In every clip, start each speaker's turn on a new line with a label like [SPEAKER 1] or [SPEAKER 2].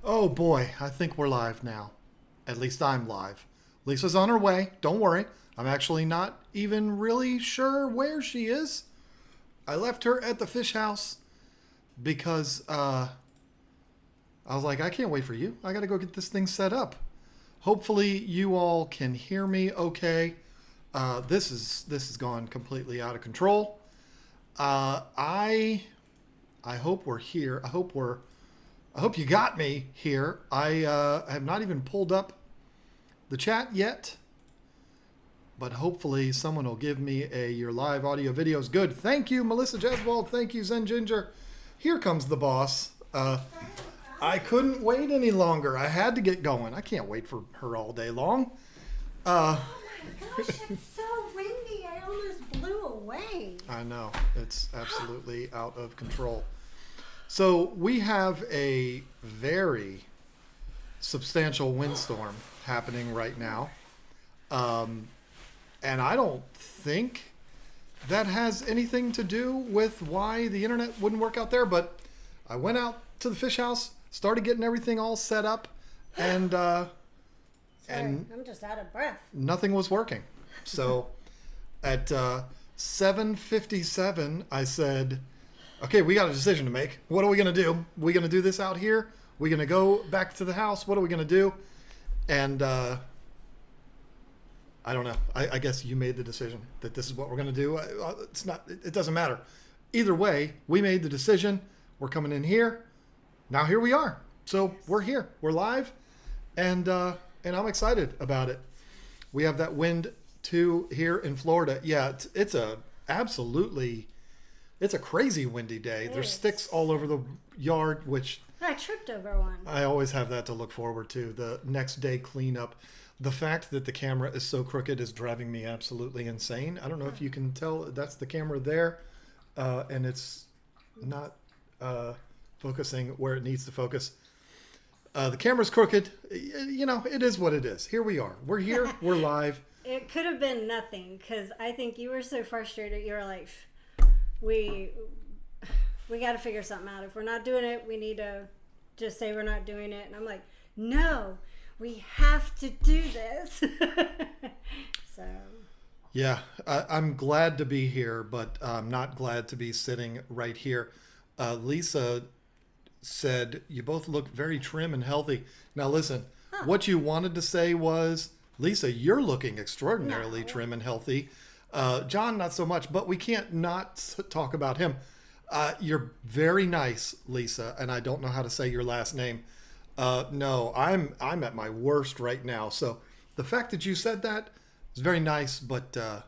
[SPEAKER 1] Oh boy, I think we're live now. At least I'm live. Lisa's on her way. Don't worry. I'm actually not even really sure where she is. I left her at the fish house because I was like, I can't wait for you. I got to go get this thing set up. Hopefully you all can hear me okay. This has gone completely out of control. I hope we're here. I hope you got me here. I have not even pulled up the chat yet, but hopefully someone will give me your live audio video is good. Thank you, Melissa Jeswald. Thank you, Zen Ginger. Here comes the boss. I couldn't wait any longer. I had to get going. I can't wait for her all day long.
[SPEAKER 2] Oh my gosh, it's so windy. I almost blew away.
[SPEAKER 1] I know. It's absolutely out of control. So we have a very substantial windstorm happening right now. And I don't think that has anything to do with why the internet wouldn't work out there. But I went out to the fish house, started getting everything all set up, and
[SPEAKER 2] Sorry, I'm just out of breath.
[SPEAKER 1] nothing was working. So at 7:57, I said, okay, we got a decision to make. What are we going to do? We going to do this out here? We going to go back to the house? What are we going to do? And I don't know. I guess you made the decision that this is what we're going to do. It's not. It doesn't matter. Either way, we made the decision. We're coming in here. Now here we are. So we're here. We're live, and I'm excited about it. We have that wind too here in Florida. Yeah, it's a crazy windy day. There's sticks all over the yard, which
[SPEAKER 2] I tripped over one.
[SPEAKER 1] I always have that to look forward to. The next day cleanup. The fact that the camera is so crooked is driving me absolutely insane. I don't know if you can tell. That's the camera there, and it's not focusing where it needs to focus. The camera's crooked. You know, it is what it is. Here we are. We're here. We're live.
[SPEAKER 2] It could have been nothing because I think you were so frustrated. You were like, we got to figure something out. If we're not doing it, we need to just say we're not doing it. And I'm like, no, we have to do this. So.
[SPEAKER 1] Yeah, I'm glad to be here, but I'm not glad to be sitting right here. Lisa said, you both look very trim and healthy. Now listen, what you wanted to say was, Lisa, you're looking extraordinarily trim and healthy. John, not so much, but we can't not talk about him. You're very nice, Lisa, and I don't know how to say your last name. No, I'm at my worst right now. So the fact that you said that is very nice, but I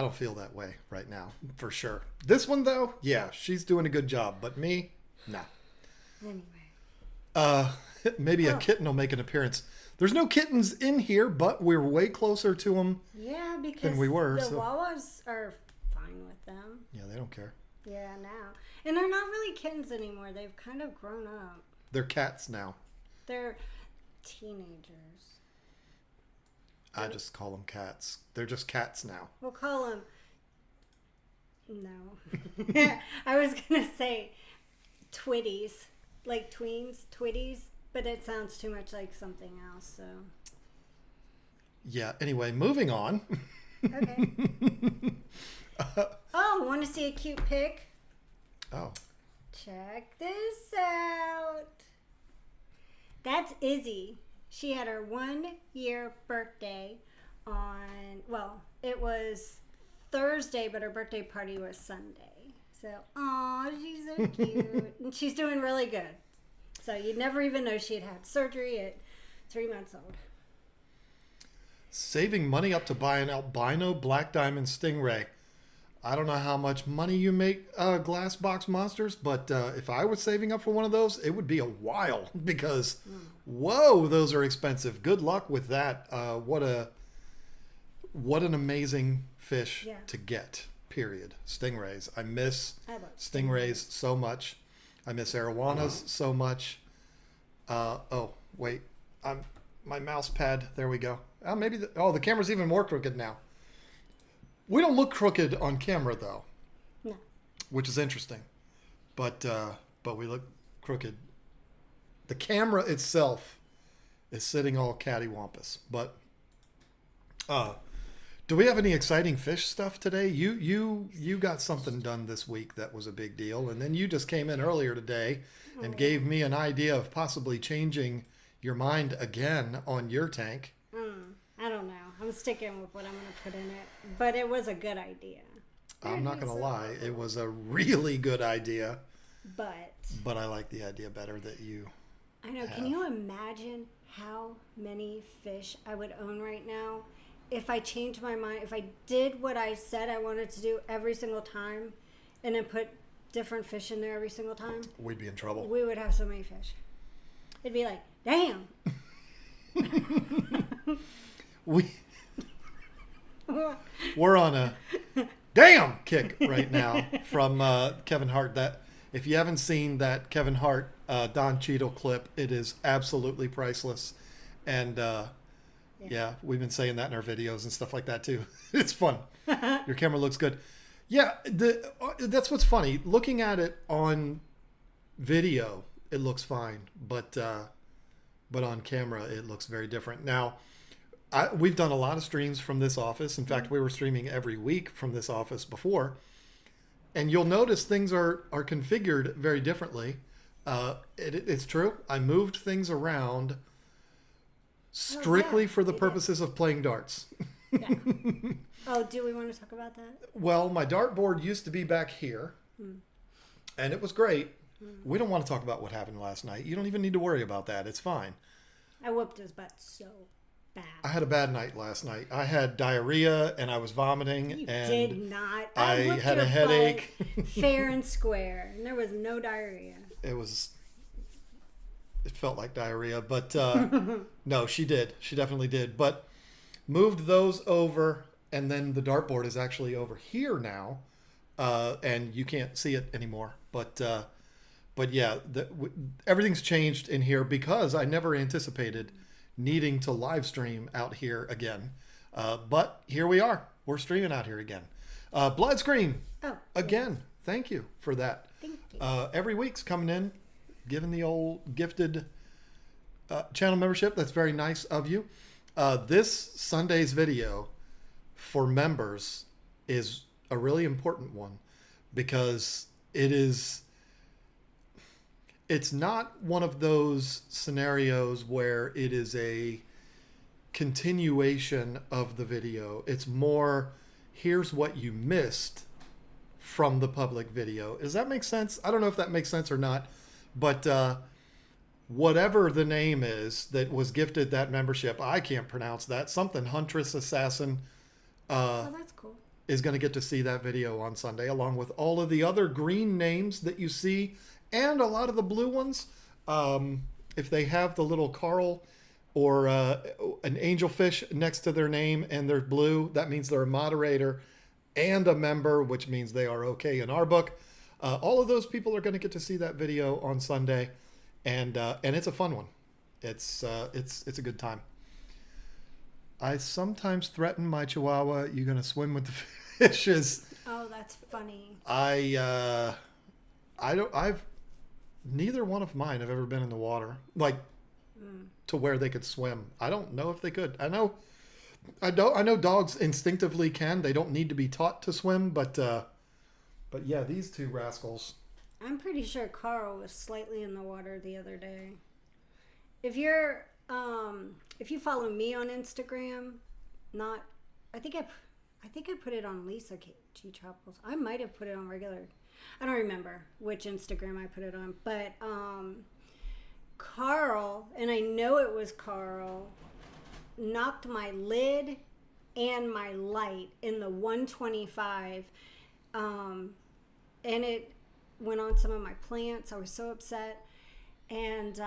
[SPEAKER 1] don't feel that way right now, for sure. This one, though, yeah, she's doing a good job, but me, nah.
[SPEAKER 2] Anyway.
[SPEAKER 1] Maybe a kitten will make an appearance. There's no kittens in here, but we're way closer to them
[SPEAKER 2] Because
[SPEAKER 1] than we were.
[SPEAKER 2] the
[SPEAKER 1] So.
[SPEAKER 2] Wawas are fine with them.
[SPEAKER 1] Yeah, they don't care.
[SPEAKER 2] Yeah, now. And they're not really kittens anymore. They've kind of grown up.
[SPEAKER 1] They're cats now.
[SPEAKER 2] They're teenagers.
[SPEAKER 1] I just call them cats. They're just cats now.
[SPEAKER 2] We'll call them... No. I was going to say twitties. Like tweens, twitties. But it sounds too much like something else, so...
[SPEAKER 1] Yeah, anyway, moving on.
[SPEAKER 2] Okay. Oh, want to see a cute pic?
[SPEAKER 1] Oh.
[SPEAKER 2] Check this out. That's Izzy. She had her 1-year birthday on, well, it was Thursday, but her birthday party was Sunday. So, aw, she's so cute. And she's doing really good. So you'd never even know she had had surgery at 3 months old.
[SPEAKER 1] Saving money up to buy an albino black diamond stingray. I don't know how much money you make glass box monsters, but if I was saving up for one of those, it would be a while because, whoa, those are expensive. Good luck with that. What an amazing fish to get, period. Stingrays. I miss stingrays so much. I miss Arowanas so much. Oh, wait. My mouse pad. There we go. Maybe the camera's even more crooked now. We don't look crooked on camera, though.
[SPEAKER 2] No.
[SPEAKER 1] Which is interesting. But we look crooked The camera itself is sitting all cattywampus. But do we have any exciting fish stuff today? You got something done this week that was a big deal, and then you just came in earlier today and gave me an idea of possibly changing your mind again on your tank.
[SPEAKER 2] I don't know. I'm sticking with what I'm going to put in it, but it was a good idea.
[SPEAKER 1] I'm not going to lie. It was a really good idea.
[SPEAKER 2] But
[SPEAKER 1] I like the idea better that you
[SPEAKER 2] I know.
[SPEAKER 1] have.
[SPEAKER 2] Can you imagine how many fish I would own right now if I changed my mind, if I did what I said I wanted to do every single time and then put different fish in there every single time?
[SPEAKER 1] We'd be in trouble.
[SPEAKER 2] We would have so many fish. It'd be like, damn.
[SPEAKER 1] We're on a damn kick right now from Kevin Hart. That if you haven't seen that Kevin Hart Don Cheadle clip, it is absolutely priceless. And yeah, we've been saying that in our videos and stuff like that too. It's fun. Your camera looks good. Yeah, that's what's funny. Looking at it on video, it looks fine, but on camera, it looks very different. Now, we've done a lot of streams from this office. In fact, we were streaming every week from this office before. And you'll notice things are configured very differently. It's true. I moved things around strictly for the purposes of playing darts.
[SPEAKER 2] Yeah. Oh, do we want to talk about that?
[SPEAKER 1] Well, my dartboard used to be back here, and it was great. We don't want to talk about what happened last night. You don't even need to worry about that. It's fine.
[SPEAKER 2] I whooped his butt so bad.
[SPEAKER 1] I had a bad night last night. I had diarrhea and I was vomiting.
[SPEAKER 2] You
[SPEAKER 1] and
[SPEAKER 2] did not.
[SPEAKER 1] I
[SPEAKER 2] whooped
[SPEAKER 1] had a
[SPEAKER 2] your
[SPEAKER 1] headache.
[SPEAKER 2] butt fair and square, and there was no diarrhea.
[SPEAKER 1] It felt like diarrhea, but no, she did. She definitely did. But moved those over, and then the dartboard is actually over here now, and you can't see it anymore. But yeah, everything's changed in here because I never anticipated needing to live stream out here again. But here we are. We're streaming out here again. Blood Screen.
[SPEAKER 2] Oh,
[SPEAKER 1] again. Yes. Thank you for that.
[SPEAKER 2] Thank you.
[SPEAKER 1] Every week's coming in, giving the old gifted channel membership. That's very nice of you. This Sunday's video for members is a really important one because it's not one of those scenarios where it is a continuation of the video. It's more, here's what you missed from the public video. Does that make sense? I don't know if that makes sense or not, but whatever the name is that was gifted that membership, I can't pronounce that. Something Huntress Assassin.
[SPEAKER 2] Oh, that's cool.
[SPEAKER 1] Is going to get to see that video on Sunday, along with all of the other green names that you see and a lot of the blue ones. If they have the little coral or an angelfish next to their name and they're blue, that means they're a moderator and a member, which means they are okay in our book. All of those people are going to get to see that video on Sunday, and it's a fun one. It's a good time. I sometimes threaten my Chihuahua, "You're going to swim with the fishes."
[SPEAKER 2] Oh, that's funny.
[SPEAKER 1] Neither one of mine have ever been in the water, like to where they could swim. I don't know if they could. I know dogs instinctively can. They don't need to be taught to swim, but yeah, these two rascals.
[SPEAKER 2] I'm pretty sure Carl was slightly in the water the other day. If you follow me on Instagram, I think I put it on Lisa G Travels. I might have put it on regular. I don't remember which Instagram I put it on, but Carl, and I know it was Carl, knocked my lid and my light in the 125, and it went on some of my plants. I was so upset, and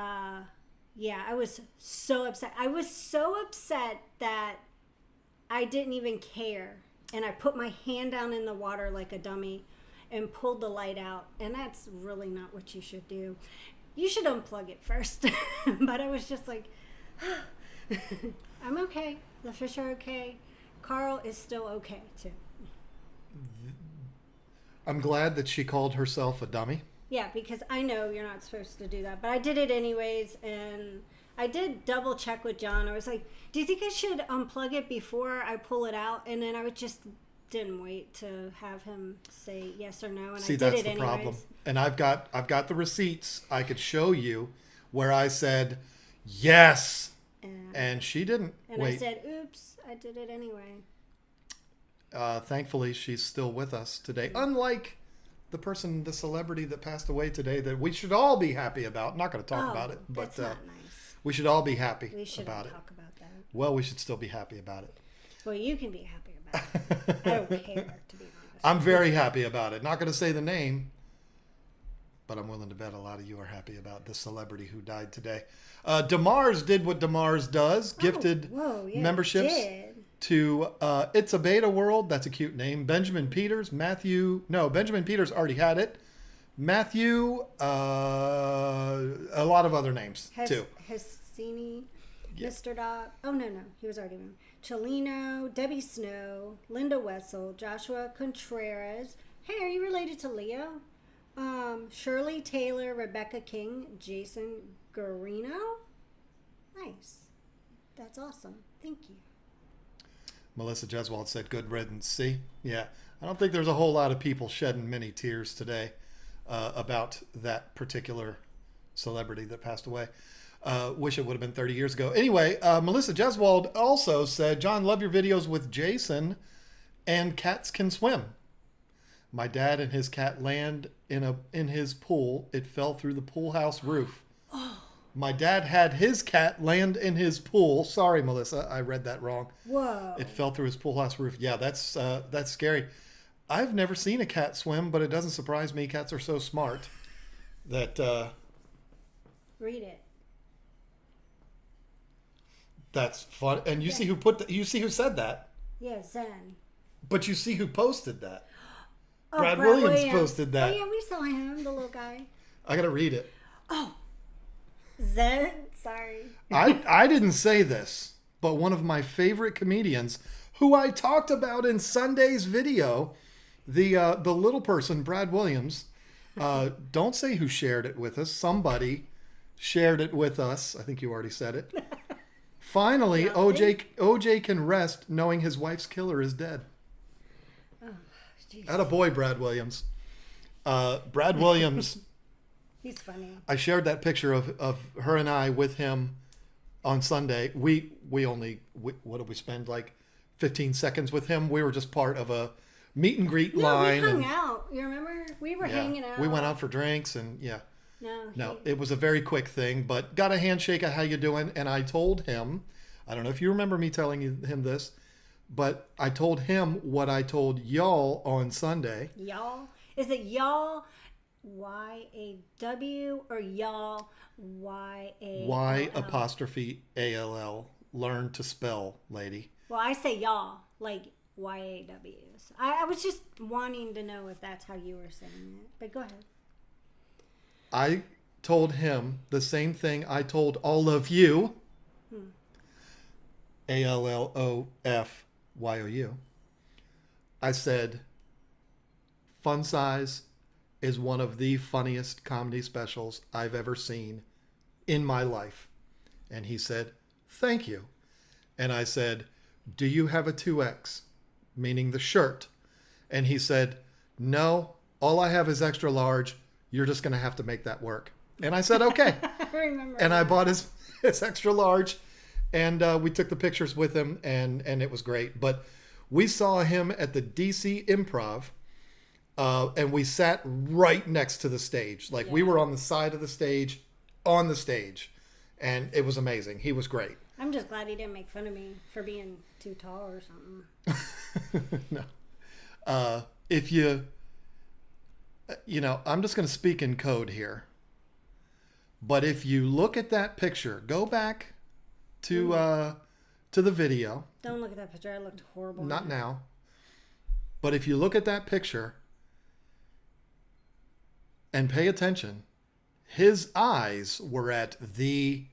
[SPEAKER 2] yeah, I was so upset. I was so upset that I didn't even care, and I put my hand down in the water like a dummy and pulled the light out, and that's really not what you should do. You should unplug it first. But I was just like, I'm okay. The fish are okay. Carl is still okay, too.
[SPEAKER 1] I'm glad that she called herself a dummy.
[SPEAKER 2] Yeah, because I know you're not supposed to do that, but I did it anyways, and I did double check with John. I was like, "Do you think I should unplug it before I pull it out?" And then I would just didn't wait to have him say yes or no, and
[SPEAKER 1] See,
[SPEAKER 2] I did
[SPEAKER 1] that's
[SPEAKER 2] it
[SPEAKER 1] the
[SPEAKER 2] anyways.
[SPEAKER 1] problem. And I've got the receipts. I could show you where I said yes, and she didn't.
[SPEAKER 2] And
[SPEAKER 1] wait.
[SPEAKER 2] I said, "Oops, I did it anyway."
[SPEAKER 1] Thankfully, she's still with us today. Unlike the celebrity that passed away today, that we should all be happy about. I'm not going to talk about it, but
[SPEAKER 2] that's not nice.
[SPEAKER 1] we should all be happy
[SPEAKER 2] We shouldn't
[SPEAKER 1] about it.
[SPEAKER 2] talk about that.
[SPEAKER 1] Well, we should still be happy about it.
[SPEAKER 2] Well, you can be happy about it. I don't care, to be honest.
[SPEAKER 1] I'm very happy about it. Not going to say the name, but I'm willing to bet a lot of you are happy about the celebrity who died today. DeMars did what DeMars does, gifted memberships to It's a Beta World. That's a cute name. Benjamin Peters, Benjamin Peters already had it. Matthew, a lot of other names too.
[SPEAKER 2] Hessini, Mr. Dot. Oh, no, he was already in. Chelino, Debbie Snow, Linda Wessel, Joshua Contreras. Hey, are you related to Leo? Shirley Taylor, Rebecca King, Jason Garino. Nice. That's awesome. Thank you.
[SPEAKER 1] Melissa Jeswald said, good riddance. See? Yeah. I don't think there's a whole lot of people shedding many tears today about that particular celebrity that passed away. Wish it would have been 30 years ago. Anyway, Melissa Jeswald also said, John, love your videos with Jason and cats can swim. My dad and his cat land in his pool. It fell through the pool house roof. My dad had his cat land in his pool. Sorry, Melissa, I read that wrong.
[SPEAKER 2] Whoa.
[SPEAKER 1] It fell through his pool house roof. Yeah, that's scary. I've never seen a cat swim, but it doesn't surprise me. Cats are so smart that...
[SPEAKER 2] Read it.
[SPEAKER 1] That's fun. And you see who you see who said that.
[SPEAKER 2] Yeah, Zen.
[SPEAKER 1] But you see who posted that.
[SPEAKER 2] Oh,
[SPEAKER 1] Brad Williams posted that.
[SPEAKER 2] Oh, yeah, we saw him, the little guy.
[SPEAKER 1] I got to read it.
[SPEAKER 2] Oh. Zen? Sorry.
[SPEAKER 1] I didn't say this, but one of my favorite comedians who I talked about in Sunday's video, the little person, Brad Williams, don't say who shared it with us. Somebody shared it with us. I think you already said it. Finally, OJ can rest knowing his wife's killer is dead.
[SPEAKER 2] Oh, jeez.
[SPEAKER 1] Attaboy, Brad Williams. Brad Williams...
[SPEAKER 2] He's funny.
[SPEAKER 1] I shared that picture of her and I with him on Sunday. We what did we spend, like 15 seconds with him? We were just part of a meet and greet line.
[SPEAKER 2] We hung out. You remember? We were hanging out.
[SPEAKER 1] We went out for drinks and
[SPEAKER 2] No,
[SPEAKER 1] it was a very quick thing, but got a handshake at how you doing? And I told him, I don't know if you remember me telling him this, but I told him what I told y'all on Sunday.
[SPEAKER 2] Y'all? Is it y'all? Y-A-W or y'all Y-A-L-L?
[SPEAKER 1] Y''ALL. Learn to spell, lady.
[SPEAKER 2] Well, I say y'all, like Y-A-Ws. I was just wanting to know if that's how you were saying it. But go ahead.
[SPEAKER 1] I told him the same thing I told all of you. ALLOFYOU. I said, Fun Size is one of the funniest comedy specials I've ever seen in my life. And he said, thank you. And I said, do you have a 2X? Meaning the shirt. And he said, no, all I have is extra large. You're just going to have to make that work. And I said, okay.
[SPEAKER 2] I remember
[SPEAKER 1] and
[SPEAKER 2] that.
[SPEAKER 1] I bought his extra large. And we took the pictures with him, and it was great. But we saw him at the DC Improv. And we sat right next to the stage. Like we were on the side of the stage, on the stage. And it was amazing. He was great.
[SPEAKER 2] I'm just glad he didn't make fun of me for being too tall or something.
[SPEAKER 1] No. If you know, I'm just going to speak in code here. But if you look at that picture, go back to the video.
[SPEAKER 2] Don't look at that picture. I looked horrible.
[SPEAKER 1] Not now. But if you look at that picture and pay attention, his eyes were at the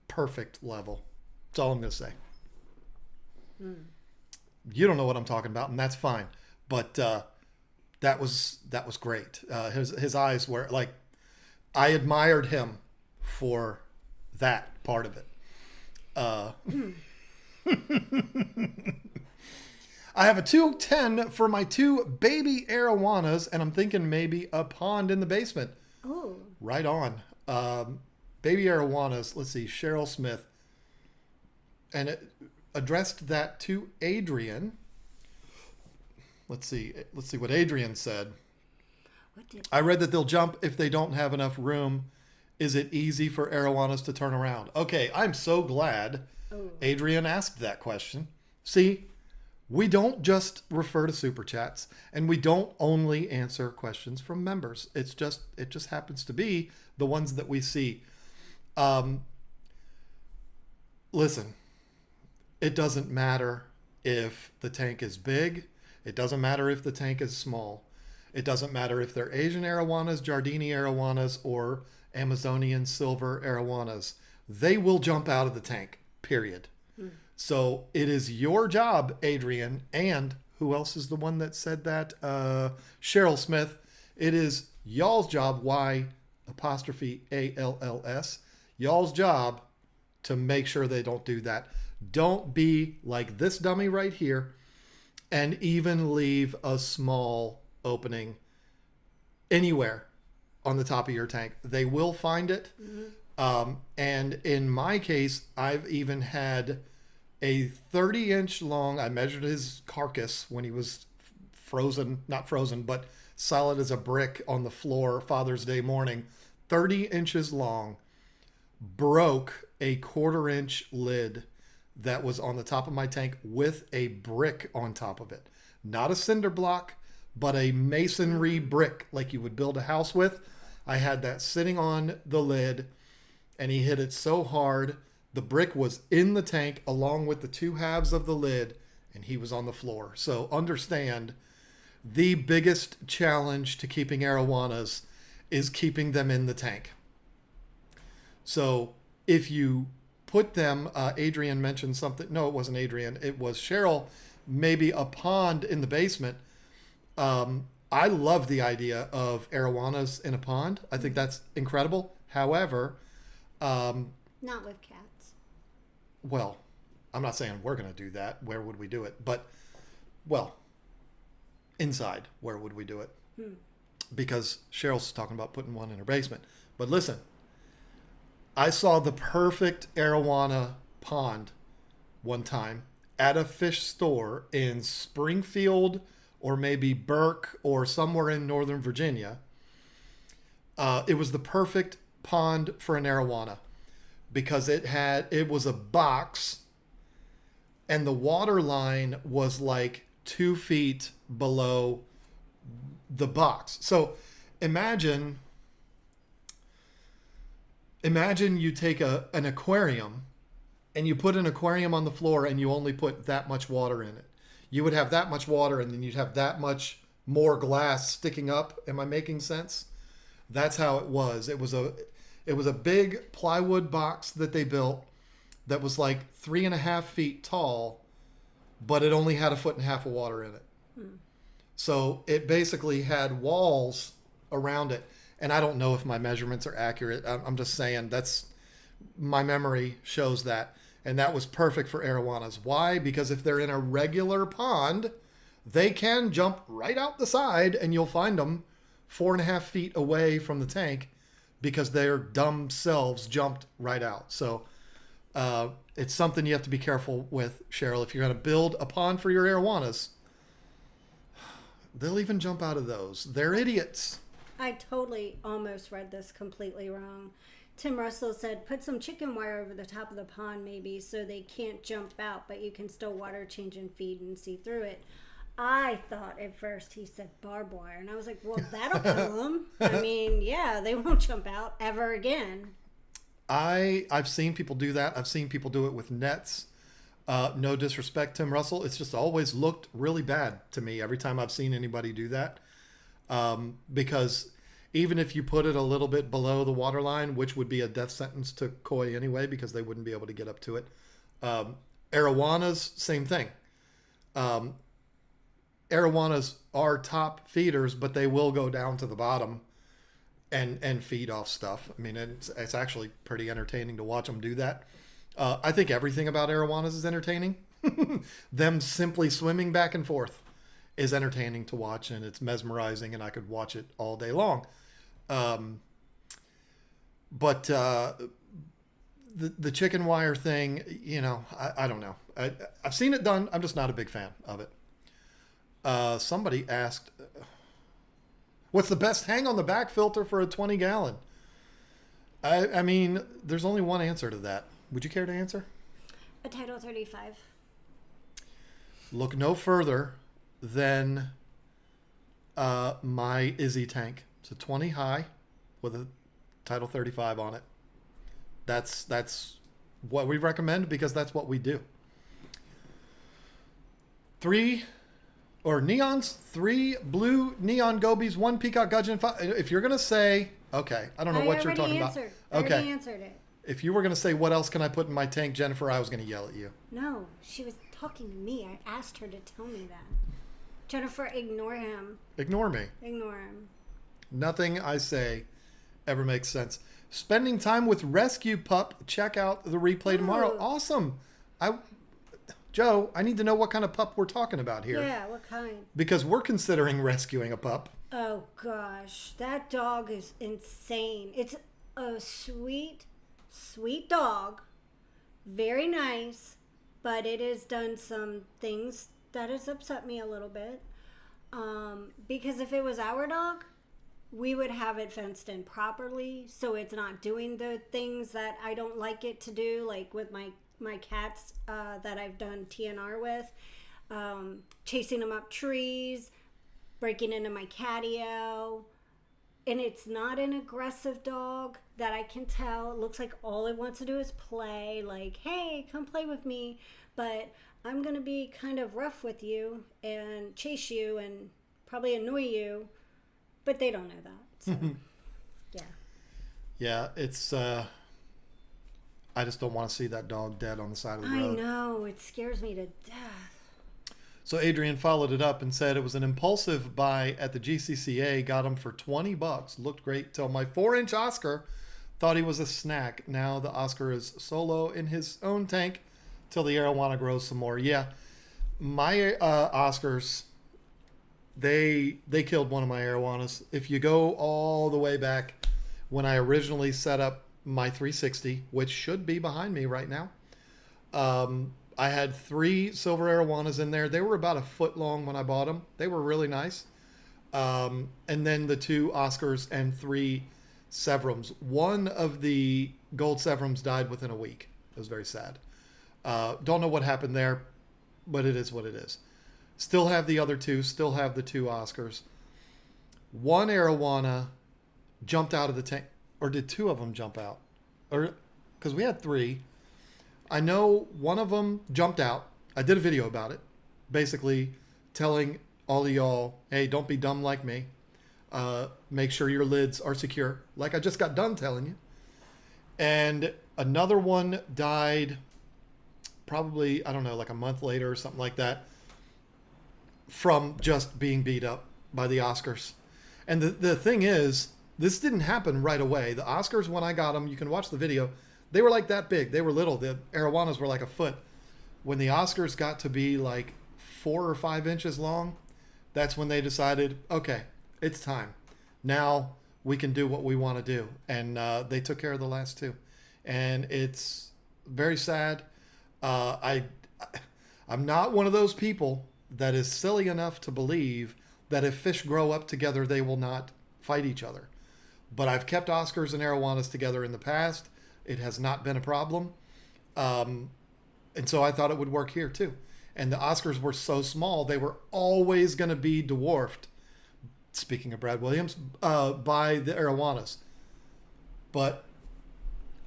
[SPEAKER 1] perfect level. That's all I'm going to say. You don't know what I'm talking about, and that's fine. But that was great. His eyes were like I admired him for that part of it. I have a 210 for my 2 baby Arowanas, and I'm thinking maybe a pond in the basement.
[SPEAKER 2] Oh.
[SPEAKER 1] Right on. Baby Arowanas, let's see, Cheryl Smith. And it addressed that to Adrian. Let's see what Adrian said. I read that they'll jump if they don't have enough room. Is it easy for Arowanas to turn around? Okay, I'm so glad Adrian asked that question. See, we don't just refer to super chats, and we don't only answer questions from members. It just happens to be the ones that we see. Listen, it doesn't matter if the tank is big. It doesn't matter if the tank is small. It doesn't matter if they're Asian Arowanas, Jardini Arowanas, or Amazonian silver Arowanas. They will jump out of the tank, period. So it is your job, Adrian, and who else is the one that said that? Cheryl Smith. It is y'all's job, Y''ALLS, y'all's job to make sure they don't do that. Don't be like this dummy right here and even leave a small opening anywhere on the top of your tank. They will find it. And in my case, I've even had a 30-inch long, I measured his carcass when he was frozen, not frozen, but solid as a brick on the floor Father's Day morning, 30 inches long, broke a 1/4-inch lid that was on the top of my tank with a brick on top of it. Not a cinder block, but a masonry brick like you would build a house with. I had that sitting on the lid, and he hit it so hard, the brick was in the tank along with the 2 halves of the lid, and he was on the floor. So understand, the biggest challenge to keeping Arowanas is keeping them in the tank. So if you put them, Adrian mentioned something. No, it wasn't Adrian. It was Cheryl. Maybe a pond in the basement. I love the idea of Arowanas in a pond. I think that's incredible. However,
[SPEAKER 2] not with cats.
[SPEAKER 1] Well, I'm not saying we're going to do that. Where would we do it? But, well, inside, where would we do it? Because Cheryl's talking about putting one in her basement. But listen, I saw the perfect Arowana pond one time at a fish store in Springfield or maybe Burke or somewhere in Northern Virginia. It was the perfect pond for an Arowana because it was a box and the water line was like 2 feet below the box. So imagine you take an aquarium and you put an aquarium on the floor and you only put that much water in it. You would have that much water and then you'd have that much more glass sticking up. Am I making sense? That's how it was. It was a big plywood box that they built that was like 3.5 feet tall, but it only had 1.5 feet of water in it. So it basically had walls around it. And I don't know if my measurements are accurate. I'm just saying my memory shows that. And that was perfect for Arowanas. Why? Because if they're in a regular pond, they can jump right out the side and you'll find them 4.5 feet away from the tank because their dumb selves jumped right out. So it's something you have to be careful with, Cheryl. If you're going to build a pond for your Arowanas, they'll even jump out of those. They're idiots.
[SPEAKER 2] I totally almost read this completely wrong. Tim Russell said, put some chicken wire over the top of the pond maybe so they can't jump out, but you can still water change and feed and see through it. I thought at first he said barbed wire, and I was like, well, that'll kill them. I mean, yeah, they won't jump out ever again.
[SPEAKER 1] I've seen people do that. I've seen people do it with nets. No disrespect, Tim Russell. It's just always looked really bad to me every time I've seen anybody do that. Because even if you put it a little bit below the water line, which would be a death sentence to koi anyway, because they wouldn't be able to get up to it. Arowanas, same thing. Arowanas are top feeders, but they will go down to the bottom and feed off stuff. I mean, it's actually pretty entertaining to watch them do that. I think everything about Arowanas is entertaining. Them simply swimming back and forth is entertaining to watch, and it's mesmerizing, and I could watch it all day long. But the chicken wire thing, you know, I don't know. I've seen it done. I'm just not a big fan of it. Somebody asked, what's the best hang on the back filter for a 20 gallon? I mean, there's only one answer to that. Would you care to answer?
[SPEAKER 2] A Title 35.
[SPEAKER 1] Look no further than my Izzy tank. It's a 20 high with a Title 35 on it. That's what we recommend because that's what we do. 3 blue neon Guppies, 1 Peacock Gudge, and 5. If you're gonna say, okay, I don't know what you're talking about. Okay,
[SPEAKER 2] I already answered it.
[SPEAKER 1] If you were gonna say what else can I put in my tank, Jennifer, I was gonna yell at you.
[SPEAKER 2] No, she was talking to me. I asked her to tell me that. Jennifer, ignore him.
[SPEAKER 1] Ignore me.
[SPEAKER 2] Ignore him.
[SPEAKER 1] Nothing I say ever makes sense. Spending time with Rescue Pup. Check out the replay tomorrow. Awesome. Joe, I need to know what kind of pup we're talking about here.
[SPEAKER 2] Yeah, what kind?
[SPEAKER 1] Because we're considering rescuing a pup.
[SPEAKER 2] Oh, gosh. That dog is insane. It's a sweet, sweet dog. Very nice. But it has done some things that has upset me a little bit. Because if it was our dog, we would have it fenced in properly. So it's not doing the things that I don't like it to do. Like with my cats that I've done TNR with, chasing them up trees, breaking into my catio. And it's not an aggressive dog that I can tell. It looks like all it wants to do is play, like, hey, come play with me. But I'm going to be kind of rough with you and chase you and probably annoy you. But they don't know that. So, yeah.
[SPEAKER 1] Yeah, it's... I just don't want to see that dog dead on the side of the road.
[SPEAKER 2] I know. It scares me to death.
[SPEAKER 1] So Adrian followed it up and said it was an impulsive buy at the GCCA. Got him for $20. Looked great till my 4-inch Oscar thought he was a snack. Now the Oscar is solo in his own tank till the Arowana grows some more. Yeah, my Oscars, they killed one of my Arowanas. If you go all the way back when I originally set up my 360, which should be behind me right now, I had 3 silver Arowanas in there. They were about a foot long when I bought them. They were really nice. And then the 2 Oscars and 3 Severums. One of the gold Severums died within a week. It was very sad. Don't know what happened there, but it is what it is. Still have the other 2. Still have the 2 Oscars. One Arowana jumped out of the tank. Or did 2 of them jump out? Or because we had 3. I know one of them jumped out. I did a video about it, basically telling all of y'all, hey, don't be dumb like me. Make sure your lids are secure, like I just got done telling you. And another one died probably, I don't know, like a month later or something like that, from just being beat up by the Oscars. And the thing is, this didn't happen right away. The Oscars, when I got them, you can watch the video, they were like that big. They were little. The Arowanas were like a foot. When the Oscars got to be like 4 or 5 inches long, that's when they decided, okay, it's time. Now we can do what we want to do. And they took care of the last 2. And it's very sad. I'm not one of those people that is silly enough to believe that if fish grow up together, they will not fight each other. But I've kept Oscars and Arowanas together in the past. It has not been a problem. And so I thought it would work here too. And the Oscars were so small, they were always going to be dwarfed, speaking of Brad Williams, by the Arowanas. But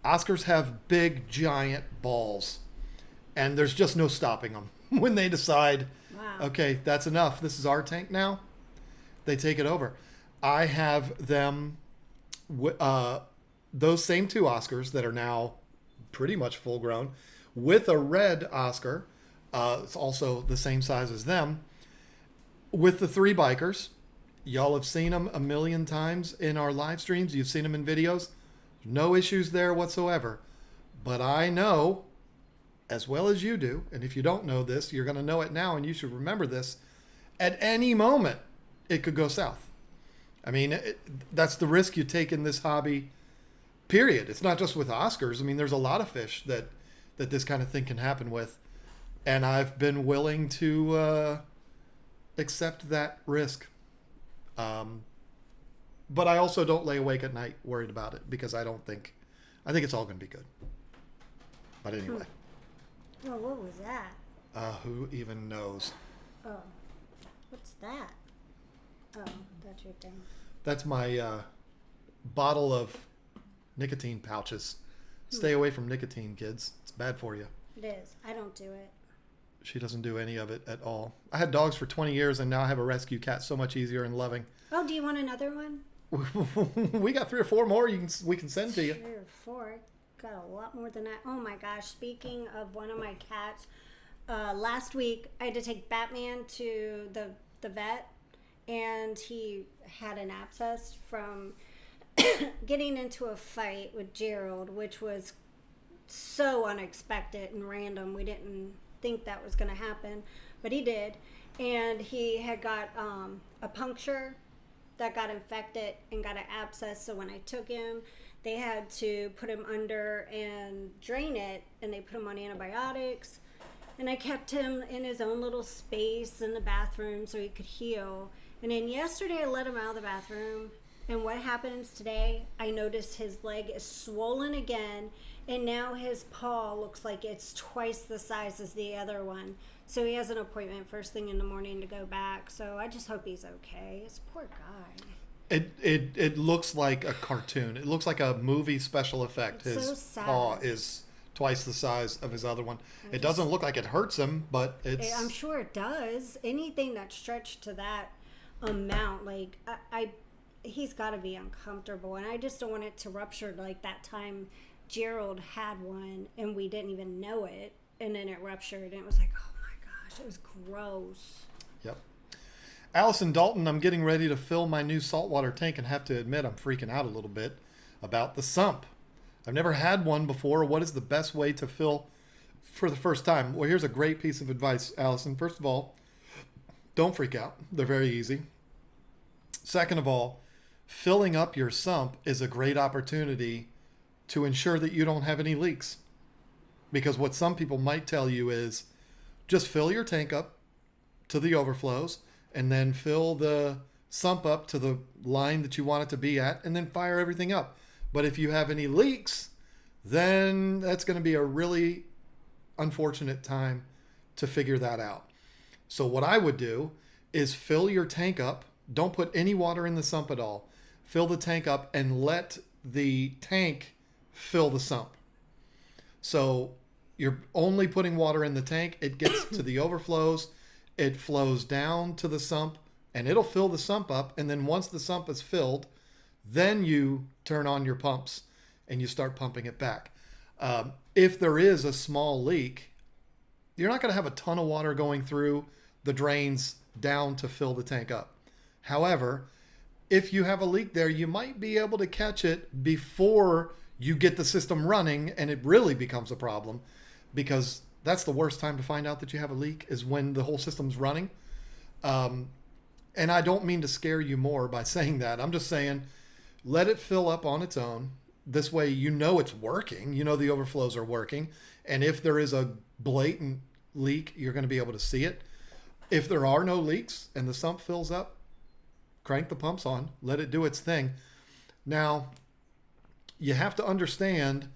[SPEAKER 1] Oscars have big, giant balls. And there's just no stopping them. When they decide, wow, okay, that's enough. This is our tank now. They take it over. I have them... those same 2 Oscars that are now pretty much full grown with a red Oscar. It's also the same size as them with the 3 bikers. Y'all have seen them a million times in our live streams. You've seen them in videos. No issues there whatsoever. But I know, as well as you do, and if you don't know this, you're going to know it now, and you should remember this. At any moment, it could go south. I mean, that's the risk you take in this hobby, period. It's not just with Oscars. I mean, there's a lot of fish that this kind of thing can happen with. And I've been willing to accept that risk. But I also don't lay awake at night worried about it because I think it's all going to be good. But anyway.
[SPEAKER 2] Oh, what was that?
[SPEAKER 1] Who even knows?
[SPEAKER 2] Oh, what's that? Oh, that's your thing.
[SPEAKER 1] That's my bottle of nicotine pouches. Stay away from nicotine, kids. It's bad for you.
[SPEAKER 2] It is. I don't do it.
[SPEAKER 1] She doesn't do any of it at all. I had dogs for 20 years, and now I have a rescue cat. So much easier and loving.
[SPEAKER 2] Oh, do you want another one?
[SPEAKER 1] We got 3 or 4 more we can send to you.
[SPEAKER 2] 3 or 4. Got a lot more than that. Oh my gosh. Speaking of one of my cats, last week I had to take Batman to the vet, and he had an abscess from getting into a fight with Gerald, which was so unexpected and random. We didn't think that was going to happen, but he did. And he had got a puncture that got infected and got an abscess. So when I took him, they had to put him under and drain it, and they put him on antibiotics. And I kept him in his own little space in the bathroom so he could heal. And then yesterday I let him out of the bathroom, and what happens today, I noticed his leg is swollen again, and now his paw looks like it's twice the size as the other one. So he has an appointment first thing in the morning to go back. So I just hope he's okay. This poor guy.
[SPEAKER 1] It looks like a cartoon. It looks like a movie special effect.
[SPEAKER 2] It's
[SPEAKER 1] his
[SPEAKER 2] so sad.
[SPEAKER 1] paw is twice the size of his other one. It doesn't look like it hurts him, but it's...
[SPEAKER 2] I'm sure it does. Anything that's stretched to that amount, like he's got to be uncomfortable, and I just don't want it to rupture like that time Gerald had one and we didn't even know it, and then it ruptured, and it was like, oh my gosh, it was gross.
[SPEAKER 1] Yep. Allison Dalton, I'm getting ready to fill my new saltwater tank and have to admit I'm freaking out a little bit about the sump. I've never had one before. What is the best way to fill for the first time? Well, here's a great piece of advice, Allison. First of all, don't freak out. They're very easy. Second of all, filling up your sump is a great opportunity to ensure that you don't have any leaks. Because what some people might tell you is just fill your tank up to the overflows and then fill the sump up to the line that you want it to be at and then fire everything up. But if you have any leaks, then that's going to be a really unfortunate time to figure that out. So what I would do is fill your tank up. Don't put any water in the sump at all. Fill the tank up and let the tank fill the sump. So you're only putting water in the tank. It gets to the overflows. It flows down to the sump, and it'll fill the sump up. And then once the sump is filled, then you turn on your pumps and you start pumping it back. If there is a small leak, you're not going to have a ton of water going through the drains down to fill the tank up. However, if you have a leak there, you might be able to catch it before you get the system running and it really becomes a problem, because that's the worst time to find out that you have a leak, is when the whole system's running. And I don't mean to scare you more by saying that. I'm just saying, let it fill up on its own. This way, you know it's working. You know the overflows are working. And if there is a blatant leak, you're going to be able to see it. If there are no leaks and the sump fills up, crank the pumps on, let it do its thing. Now, you have to understand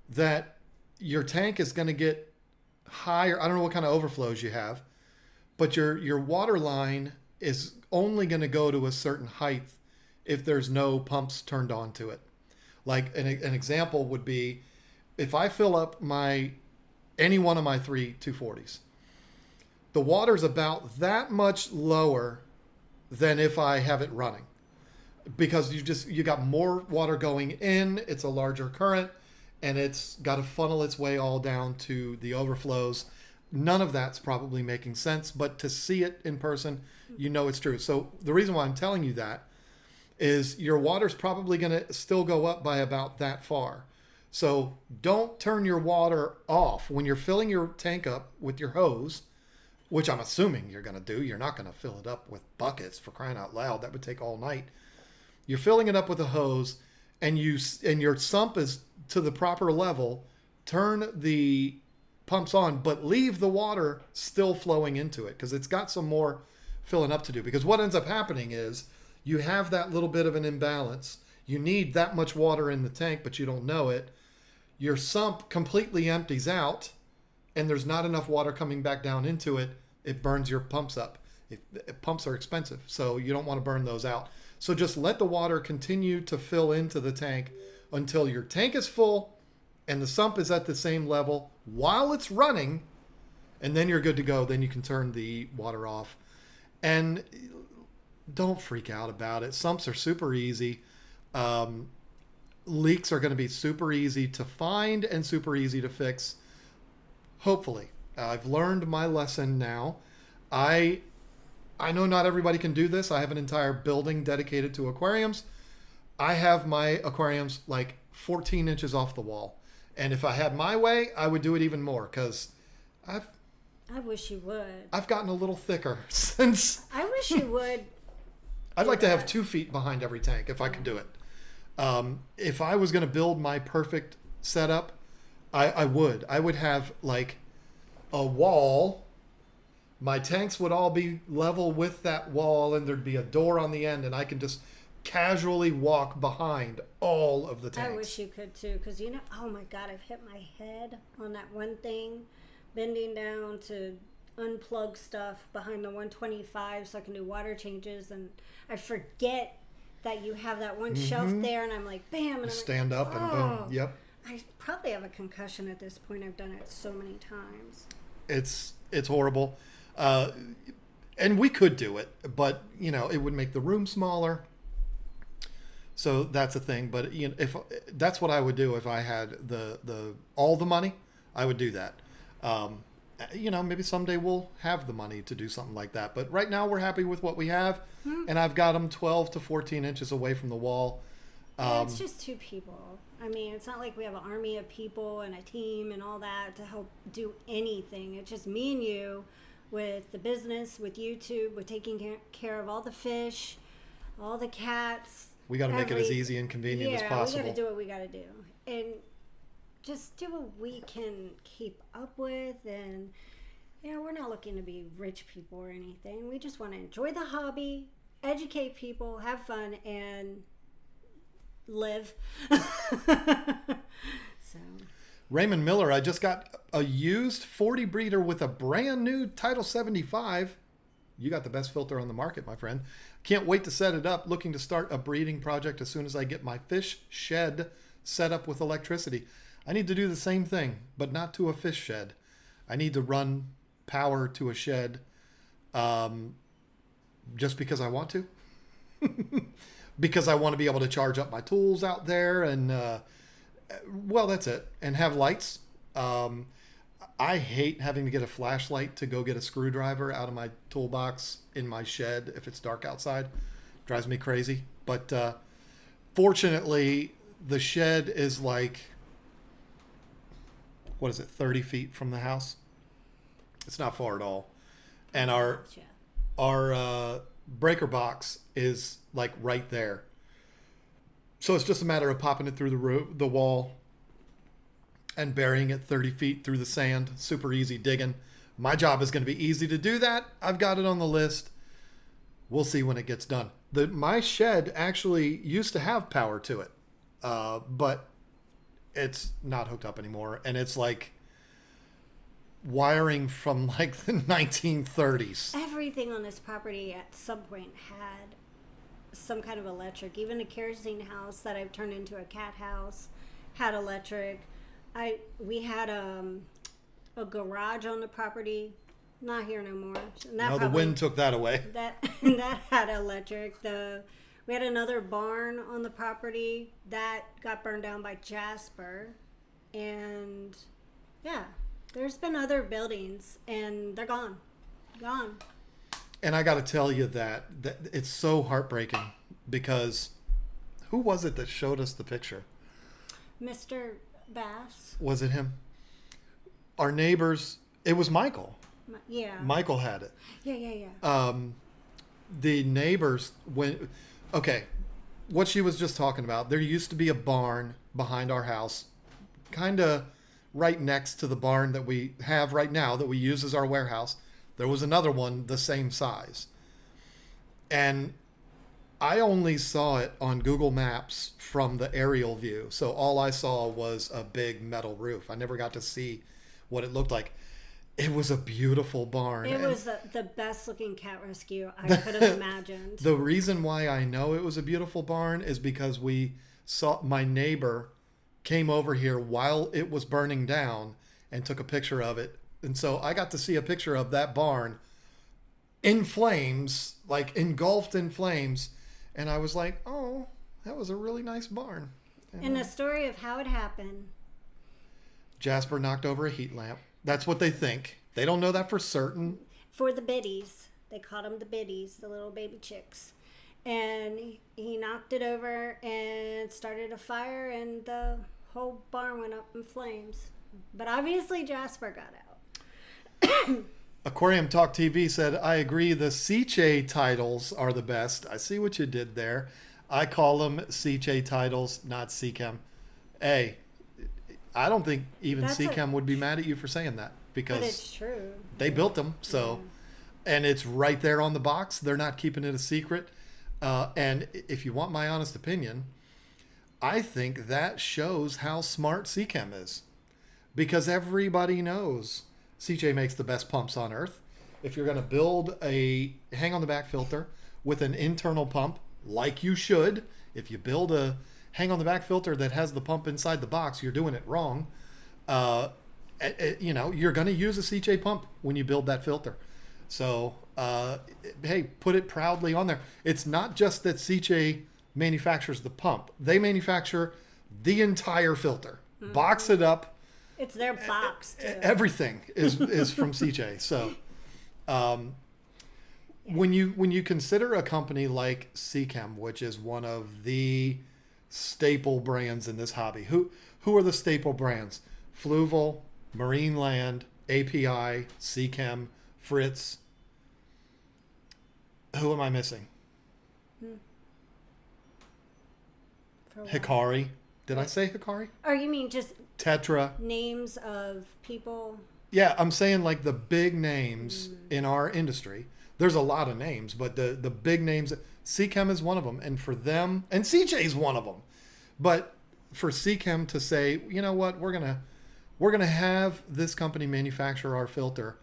[SPEAKER 1] that your tank is going to get higher. I don't know what kind of overflows you have, but your water line is only going to go to a certain height if there's no pumps turned on to it. Like an example would be, if I fill up any one of my 3 240s, the water's about that much lower than if I have it running, because you got more water going in, it's a larger current, and it's got to funnel its way all down to the overflows. none of that's probably making sense, but to see it in person, you know it's true. So the reason why I'm telling you that is your water's probably going to still go up by about that far. So don't turn your water off when you're filling your tank up with your hose, which I'm assuming you're going to do. You're not going to fill it up with buckets, for crying out loud. That would take all night. You're filling it up with a hose, and your sump is to the proper level. Turn the pumps on, but leave the water still flowing into it, because it's got some more filling up to do. Because what ends up happening is you have that little bit of an imbalance. You need that much water in the tank, but you don't know it. Your sump completely empties out, and there's not enough water coming back down into it. It burns your pumps up. Pumps are expensive, so you don't want to burn those out. So just let the water continue to fill into the tank until your tank is full and the sump is at the same level while it's running, and then you're good to go. Then you can turn the water off. And don't freak out about it. Sumps are super easy. Leaks are going to be super easy to find and super easy to fix. Hopefully. I've learned my lesson now. I know not everybody can do this. I have an entire building dedicated to aquariums. I have my aquariums like 14 inches off the wall. And if I had my way, I would do it even more, because I
[SPEAKER 2] wish you would.
[SPEAKER 1] I've gotten a little thicker since.
[SPEAKER 2] I wish you would.
[SPEAKER 1] I'd like to have 2 feet behind every tank if I could do it. If I was going to build my perfect setup, I would. I would have like a wall. My tanks would all be level with that wall, and there'd be a door on the end, and I can just casually walk behind all of the tanks.
[SPEAKER 2] I wish you could too, because oh my God, I've hit my head on that one thing, bending down to unplug stuff behind the 125 so I can do water changes, and I forget that you have that one shelf there, and I'm like, bam, and I'm
[SPEAKER 1] stand
[SPEAKER 2] like,
[SPEAKER 1] up and boom. Yep.
[SPEAKER 2] I probably have a concussion at this point. I've done it so many times.
[SPEAKER 1] It's horrible. And we could do it, but it would make the room smaller. So that's a thing. But if that's what I would do if I had the all the money, I would do that. Maybe someday we'll have the money to do something like that. But right now we're happy with what we have, and I've got them 12 to 14 inches away from the wall.
[SPEAKER 2] It's just 2 people. I mean, it's not like we have an army of people and a team and all that to help do anything. It's just me and you with the business, with YouTube, with taking care of all the fish, all the cats.
[SPEAKER 1] We got to make it as easy and convenient as possible.
[SPEAKER 2] We got to do what we got to do. And just do what we can keep up with. And, we're not looking to be rich people or anything. We just want to enjoy the hobby, educate people, have fun, and live. So
[SPEAKER 1] Raymond Miller, I just got a used 40 breeder with a brand new Title 75. You got the best filter on the market, my friend. Can't wait to set it up. Looking to start a breeding project as soon as I get my fish shed set up with electricity. I need to do the same thing, but not to a fish shed. I need to run power to a shed just because I want to. Because I want to be able to charge up my tools out there, and that's it. And have lights. I hate having to get a flashlight to go get a screwdriver out of my toolbox in my shed if it's dark outside. Drives me crazy. But fortunately, the shed is like, 30 feet from the house? It's not far at all. And our breaker box is like right there. So it's just a matter of popping it through the wall and burying it 30 feet through the sand. Super easy digging. My job is going to be easy to do that. I've got it on the list. We'll see when it gets done. My shed actually used to have power to it, but it's not hooked up anymore. And it's like wiring from like the 1930s.
[SPEAKER 2] Everything on this property at some point had some kind of electric. Even a kerosene house that I've turned into a cat house had electric. We had a garage on the property, not here no more.
[SPEAKER 1] The wind took that away.
[SPEAKER 2] That had electric. We had another barn on the property that got burned down by Jasper, and yeah. There's been other buildings, and they're gone. Gone.
[SPEAKER 1] And I got to tell you that it's so heartbreaking because who was it that showed us the picture?
[SPEAKER 2] Mr. Bass.
[SPEAKER 1] Was it him? Our neighbors, it was Michael.
[SPEAKER 2] Yeah.
[SPEAKER 1] Michael had it.
[SPEAKER 2] Yeah.
[SPEAKER 1] The neighbors okay, what she was just talking about, there used to be a barn behind our house, kind of right next to the barn that we have right now that we use as our warehouse. There was another one the same size. And I only saw it on Google Maps from the aerial view. So all I saw was a big metal roof. I never got to see what it looked like. It was a beautiful barn.
[SPEAKER 2] It was the best looking cat rescue I could have imagined.
[SPEAKER 1] The reason why I know it was a beautiful barn is because we saw my neighbor came over here while it was burning down and took a picture of it. And so I got to see a picture of that barn in flames, like engulfed in flames. And I was like, oh, that was a really nice barn.
[SPEAKER 2] And the story of how it happened.
[SPEAKER 1] Jasper knocked over a heat lamp. That's what they think. They don't know that for certain.
[SPEAKER 2] For the biddies. They called them the biddies, the little baby chicks. And he knocked it over and started a fire, and the whole barn went up in flames. But obviously Jasper got out.
[SPEAKER 1] Aquarium Talk TV said, I agree, the Seachay titles are the best. I see what you did there. I call them Seachay titles, not Seachem. Hey, I don't think even Seachem would be mad at you for saying that, because
[SPEAKER 2] but it's true.
[SPEAKER 1] They built them, so and it's right there on the box. They're not keeping it a secret. And if you want my honest opinion, I think that shows how smart Seachem is, because everybody knows CJ makes the best pumps on earth. If you're going to build a hang on the back filter with an internal pump, like you should, if you build a hang on the back filter that has the pump inside the box, you're doing it wrong. You're going to use a CJ pump when you build that filter. So, hey, put it proudly on there. It's not just that CJ manufactures the pump. They manufacture the entire filter. Mm-hmm. Box it up.
[SPEAKER 2] It's their box, too.
[SPEAKER 1] Everything is from CJ. So, when you consider a company like Seachem, which is one of the staple brands in this hobby, who are the staple brands? Fluval, Marine Land, API, Seachem, Fritz. Who am I missing? Hikari. Did I say Hikari?
[SPEAKER 2] Or you mean just
[SPEAKER 1] Tetra?
[SPEAKER 2] Names of people?
[SPEAKER 1] Yeah, I'm saying like the big names in our industry. There's a lot of names, but the big names, Seachem is one of them. And for them, and CJ is one of them. But for Seachem to say, you know what, we're gonna have this company manufacture our filter,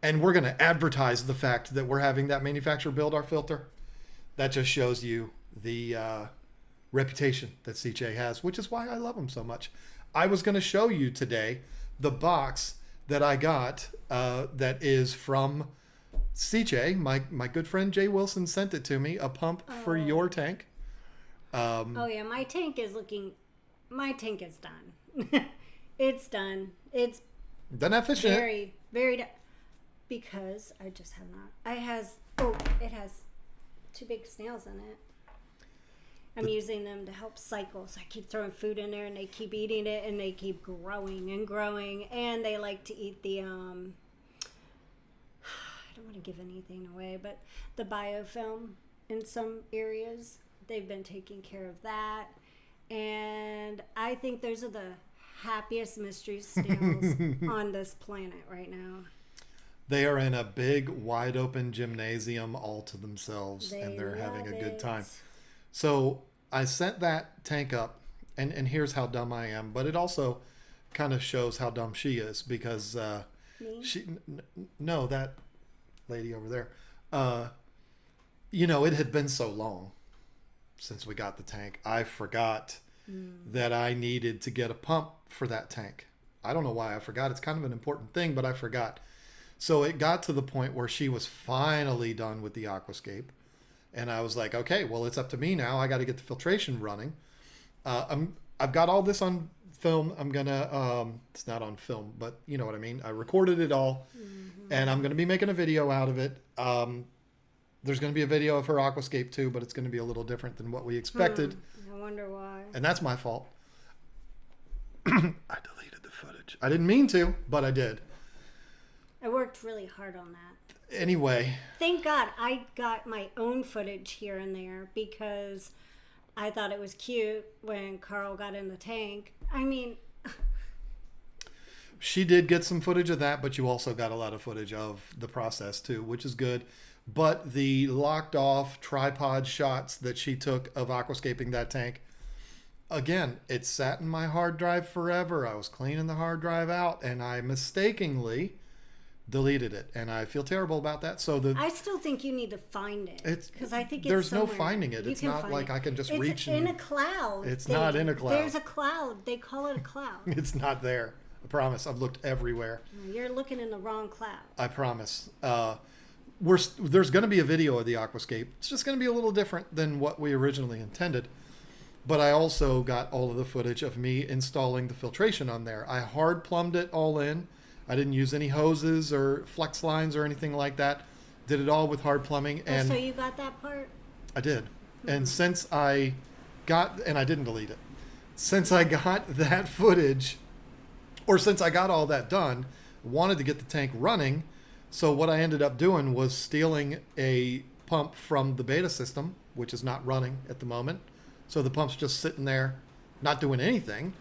[SPEAKER 1] and we're gonna advertise the fact that we're having that manufacturer build our filter, that just shows you the reputation that CJ has, which is why I love them so much. I was gonna show you today the box that I got that is from CJ. My good friend Jay Wilson sent it to me, a pump for your tank.
[SPEAKER 2] My tank is done. It's done. It's
[SPEAKER 1] done that fishing.
[SPEAKER 2] Very, very done. Because I just have not. It has 2 big snails in it. I'm using them to help cycle. So I keep throwing food in there, and they keep eating it, and they keep growing and growing. And they like to eat the, I don't want to give anything away, but the biofilm in some areas. They've been taking care of that. And I think those are the happiest mystery snails on this planet right now.
[SPEAKER 1] They are in a big, wide open gymnasium all to themselves, and they're having a good time. So I sent that tank up, and here's how dumb I am, but it also kind of shows how dumb she is, because that lady over there, it had been so long since we got the tank. I forgot that I needed to get a pump for that tank. I don't know why I forgot. It's kind of an important thing, but I forgot. So it got to the point where she was finally done with the Aquascape. And I was like, okay, well, it's up to me now. I got to get the filtration running. I've got all this on film. I'm gonna. It's not on film, but you know what I mean. I recorded it all, and I'm gonna be making a video out of it. There's gonna be a video of her aquascape too, but it's gonna be a little different than what we expected,
[SPEAKER 2] I wonder why.
[SPEAKER 1] and that's my fault. I deleted the footage. I didn't mean to, but I did.
[SPEAKER 2] I worked really hard on that.
[SPEAKER 1] Anyway,
[SPEAKER 2] Thank God I got my own footage here and there because I thought it was cute when Carl got in the tank. I mean,
[SPEAKER 1] she did get some footage of that, but you also got a lot of footage of the process too, which is good. But the locked off tripod shots that she took of aquascaping that tank, again, it sat in my hard drive forever. I was cleaning the hard drive out and I mistakenly deleted it, and I feel terrible about that. So
[SPEAKER 2] I still think you need to find it because I think
[SPEAKER 1] there's
[SPEAKER 2] it's
[SPEAKER 1] no
[SPEAKER 2] somewhere.
[SPEAKER 1] finding it.
[SPEAKER 2] You
[SPEAKER 1] It's
[SPEAKER 2] can
[SPEAKER 1] not
[SPEAKER 2] find
[SPEAKER 1] like
[SPEAKER 2] it.
[SPEAKER 1] I can just
[SPEAKER 2] It's
[SPEAKER 1] reach.
[SPEAKER 2] in a cloud.
[SPEAKER 1] It's not in a cloud.
[SPEAKER 2] There's a cloud. They call it a cloud.
[SPEAKER 1] It's not there. I promise. I've looked everywhere.
[SPEAKER 2] You're looking in the wrong cloud.
[SPEAKER 1] I promise. There's going to be a video of the aquascape. It's just going to be a little different than what we originally intended. But I also got all of the footage of me installing the filtration on there. I hard plumbed it all in. I didn't use any hoses or flex lines or anything like that. Did it all with hard plumbing. And
[SPEAKER 2] so you got that part?
[SPEAKER 1] I did. And since I got, and I didn't delete it, since I got that footage, or since I got all that done, wanted to get the tank running. So what I ended up doing was stealing a pump from the beta system, which is not running at the moment. So the pump's just sitting there, not doing anything.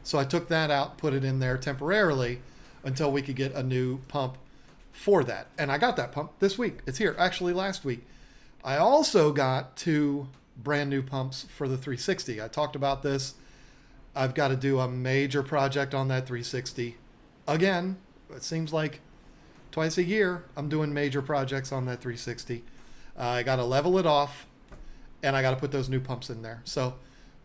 [SPEAKER 1] So I took that out, put it in there temporarily until we could get a new pump for that. And I got that pump this week. It's here, actually last week. I also got 2 brand new pumps for the 360. I talked about this. I've got to do a major project on that 360. Again, it seems like twice a year I'm doing major projects on that 360. I got to level it off, and I got to put those new pumps in there. So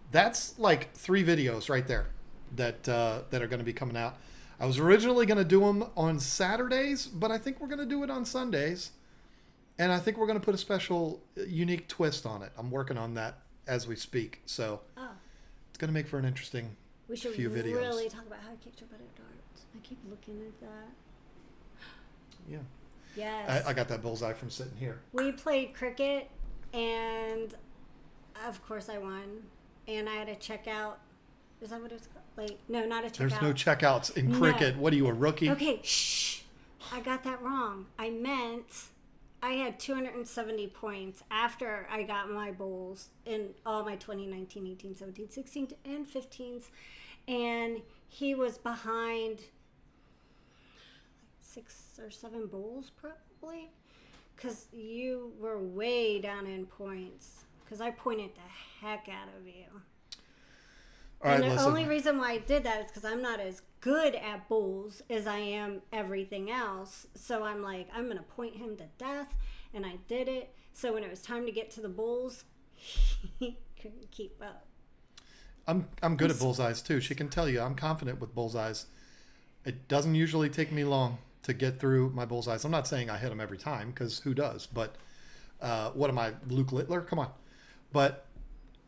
[SPEAKER 1] that's like 3 videos right there that are going to be coming out. I was originally going to do them on Saturdays, but I think we're going to do it on Sundays. And I think we're going to put a special, unique twist on it. I'm working on that as we speak. So it's going to make for an interesting few videos.
[SPEAKER 2] We should really talk about how to kick your butt at darts. I keep looking at that.
[SPEAKER 1] Yeah.
[SPEAKER 2] Yes.
[SPEAKER 1] I got that bullseye from sitting here.
[SPEAKER 2] We played cricket, and of course I won. And I had to check out. Is that what it's called? Like, no, not a checkout.
[SPEAKER 1] There's no checkouts in cricket.
[SPEAKER 2] No.
[SPEAKER 1] What are you, a rookie?
[SPEAKER 2] Okay, shh. I got that wrong. I meant I had 270 points after I got my bowls in all my 2019, 18, 17, 16, and 15s. And he was behind 6 or 7 bowls probably. Because you were way down in points. Because I pointed the heck out of you.
[SPEAKER 1] All right,
[SPEAKER 2] and the
[SPEAKER 1] listen.
[SPEAKER 2] only reason why I did that is because I'm not as good at bowls as I am everything else. So I'm like, I'm going to point him to death. And I did it. So when it was time to get to the bowls, he couldn't keep up.
[SPEAKER 1] I'm good at bullseyes too. She can tell you I'm confident with bullseyes. It doesn't usually take me long to get through my bullseyes. I'm not saying I hit them every time because who does? But what am I, Luke Littler? Come on. But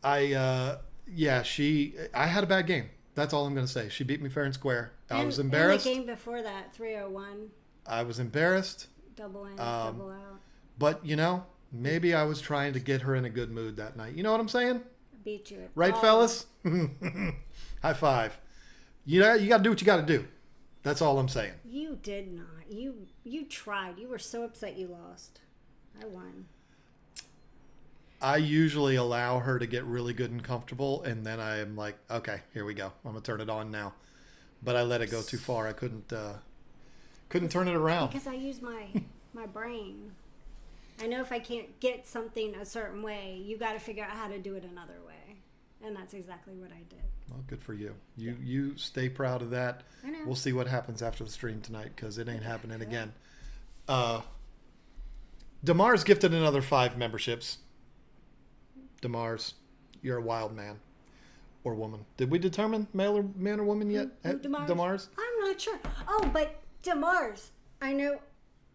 [SPEAKER 1] I had a bad game. That's all I'm going to say. She beat me fair and square. I was embarrassed.
[SPEAKER 2] And the game before that, 301.
[SPEAKER 1] I was embarrassed.
[SPEAKER 2] Double in, double out.
[SPEAKER 1] But, maybe I was trying to get her in a good mood that night. You know what I'm saying?
[SPEAKER 2] I beat you at
[SPEAKER 1] Right,
[SPEAKER 2] all.
[SPEAKER 1] fellas? High five. You got to do what you got to do. That's all I'm saying.
[SPEAKER 2] You did not. You tried. You were so upset you lost. I won.
[SPEAKER 1] I usually allow her to get really good and comfortable, and then I am like, okay, here we go. I'm gonna turn it on now. But I let it go too far. I couldn't turn it around.
[SPEAKER 2] Because I use my brain. I know if I can't get something a certain way, you got to figure out how to do it another way, and that's exactly what I did.
[SPEAKER 1] Well, good for you. You stay proud of that.
[SPEAKER 2] I know.
[SPEAKER 1] We'll see what happens after the stream tonight because it ain't happening again. Damar's gifted another 5 memberships. Damar's, you're a wild man or woman. Did we determine man or woman yet? Damar's?
[SPEAKER 2] I'm not sure. Oh, but Damar's. I know.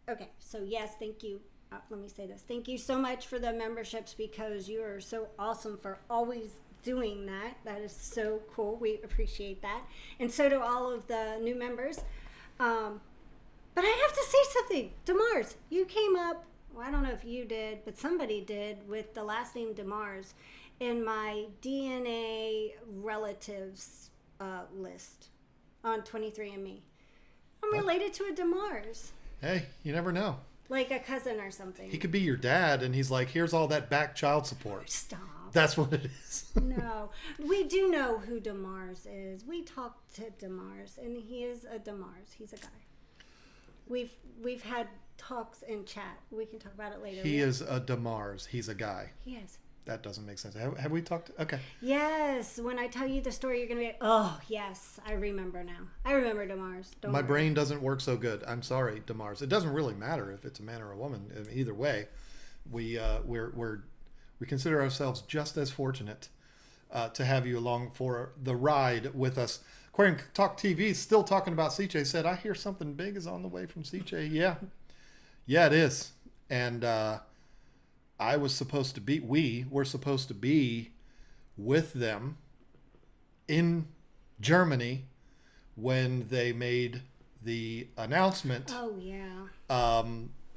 [SPEAKER 2] Okay, so yes, thank you. let me say this. Thank you so much for the memberships, because you are so awesome for always doing that. That is so cool. We appreciate that. And so do all of the new members. But I have to say something. DeMars, you came up, well, I don't know if you did, but somebody did, with the last name DeMars in my DNA relatives list on 23andMe. I'm related to a DeMars.
[SPEAKER 1] Hey, you never know.
[SPEAKER 2] Like a cousin or something.
[SPEAKER 1] He could be your dad, and he's like, here's all that back child support.
[SPEAKER 2] Stop.
[SPEAKER 1] That's what it is.
[SPEAKER 2] No. We do know who DeMars is. We talked to DeMars, and he is a DeMars. He's a guy. We've had talks in chat. We can talk about it later.
[SPEAKER 1] He is a DeMars. He's a guy.
[SPEAKER 2] He is.
[SPEAKER 1] That doesn't make sense. Have we talked? Okay.
[SPEAKER 2] Yes. When I tell you the story, you're going to be, oh, yes. I remember now. I remember DeMars.
[SPEAKER 1] My brain doesn't work so good. I'm sorry, DeMars. It doesn't really matter if it's a man or a woman. Either way, we consider ourselves just as fortunate to have you along for the ride with us. Aquarium Talk TV is still talking about CJ. Said, I hear something big is on the way from CJ. Yeah, it is. And I was supposed to be, we were supposed to be with them in Germany when they made the announcement.
[SPEAKER 2] Oh, yeah.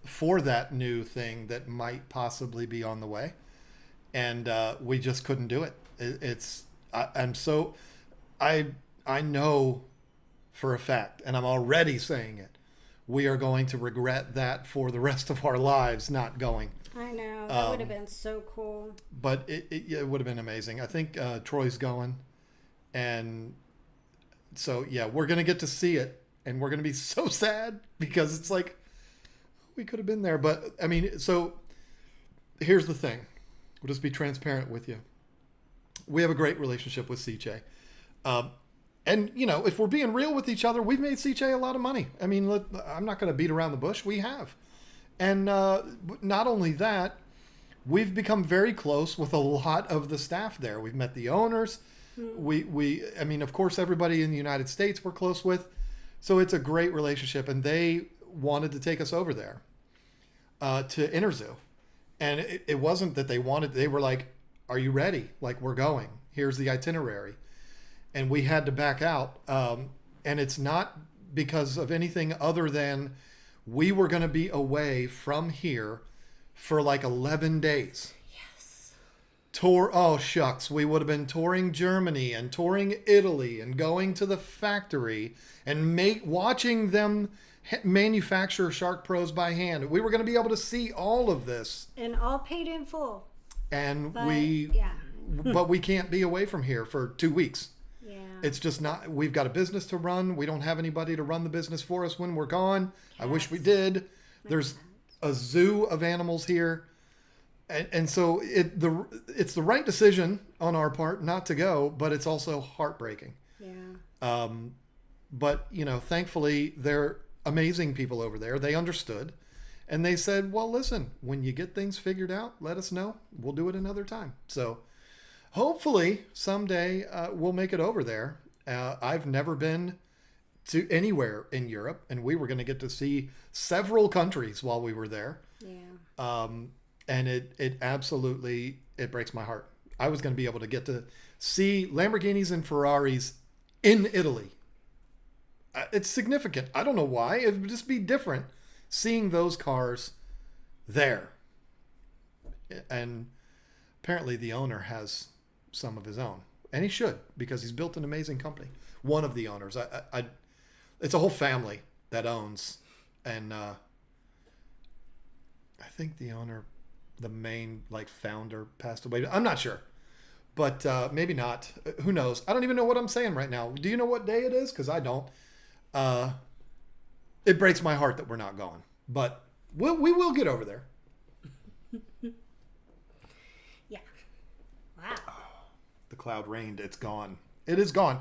[SPEAKER 1] For that new thing that might possibly be on the way. And we just couldn't do it. I know for a fact, and I'm already saying it, we are going to regret that for the rest of our lives not going.
[SPEAKER 2] I know. That would have been so cool.
[SPEAKER 1] But it would have been amazing. I think Troy's going. And so, yeah, we're going to get to see it. And we're going to be so sad because it's like, we could have been there. But, I mean, so here's the thing. We'll just be transparent with you. We have a great relationship with CJ. And, you know, if we're being real with each other, we've made CJ a lot of money. I mean, I'm not going to beat around the bush. We have. And not only that, we've become very close with a lot of the staff there. We've met the owners. I mean, of course, everybody in the United States we're close with. So it's a great relationship. And they wanted to take us over there to Interzoo. And it wasn't that they were like, are you ready? Like, we're going. Here's the itinerary. And we had to back out. And it's not because of anything other than we were going to be away from here for like 11 days.
[SPEAKER 2] Yes.
[SPEAKER 1] Oh, shucks. We would have been touring Germany and touring Italy and going to the factory and watching them manufacture Shark Pros by hand. We were going to be able to see all of this.
[SPEAKER 2] And all paid in full.
[SPEAKER 1] And
[SPEAKER 2] yeah.
[SPEAKER 1] But we can't be away from here for 2 weeks.
[SPEAKER 2] Yeah.
[SPEAKER 1] It's just not, we've got a business to run. We don't have anybody to run the business for us when we're gone. Cats. I wish we did. There's a zoo of animals here. And so it's the right decision on our part not to go, but it's also heartbreaking.
[SPEAKER 2] Yeah.
[SPEAKER 1] But, you know, thankfully they're amazing people over there. They understood. And they said, well, listen, when you get things figured out, let us know. We'll do it another time. So hopefully someday we'll make it over there. I've never been to anywhere in Europe, and we were going to get to see several countries while we were there.
[SPEAKER 2] Yeah.
[SPEAKER 1] And it absolutely, it breaks my heart. I was going to be able to get to see Lamborghinis and Ferraris in Italy. It's significant. I don't know why. It would just be different seeing those cars there. And apparently the owner has some of his own, and he should, because he's built an amazing company. One of the owners, it's a whole family that owns, and I think the owner, the main founder, passed away. I'm not sure, but maybe not. Who knows? I don't even know what I'm saying right now. Do you know what day it is? Because I don't. It breaks my heart that we're not going, but we will get over there.
[SPEAKER 2] Yeah. Wow.
[SPEAKER 1] The cloud rained. It's gone. It is gone.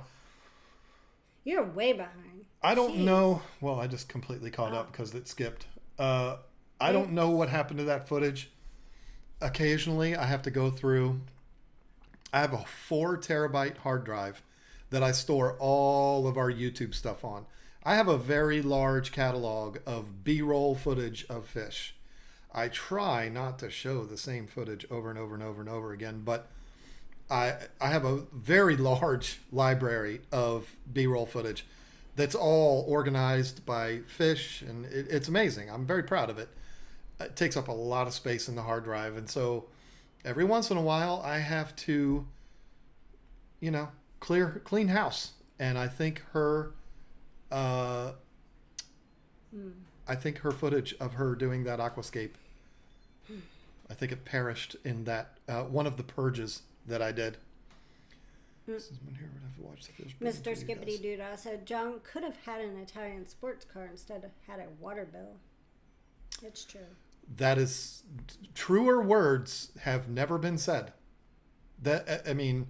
[SPEAKER 2] You're way behind.
[SPEAKER 1] I don't know. Well, I just completely caught up because it skipped. I don't know what happened to that footage. Occasionally, I have to go through. I have a 4 terabyte hard drive that I store all of our YouTube stuff on. I have a very large catalog of B-roll footage of fish. I try not to show the same footage over and over and over and over again, but I have a very large library of B-roll footage that's all organized by fish, and it's amazing. I'm very proud of it. It takes up a lot of space in the hard drive, and so every once in a while I have to, clean house. And I think her footage of her doing that aquascape, I think it perished in that one of the purges that I did. This is when here would have to watch the fish.
[SPEAKER 2] Mr. Skippity Doodah said John could have had an Italian sports car instead of had a water bill. It's true.
[SPEAKER 1] That is, truer words have never been said. I mean,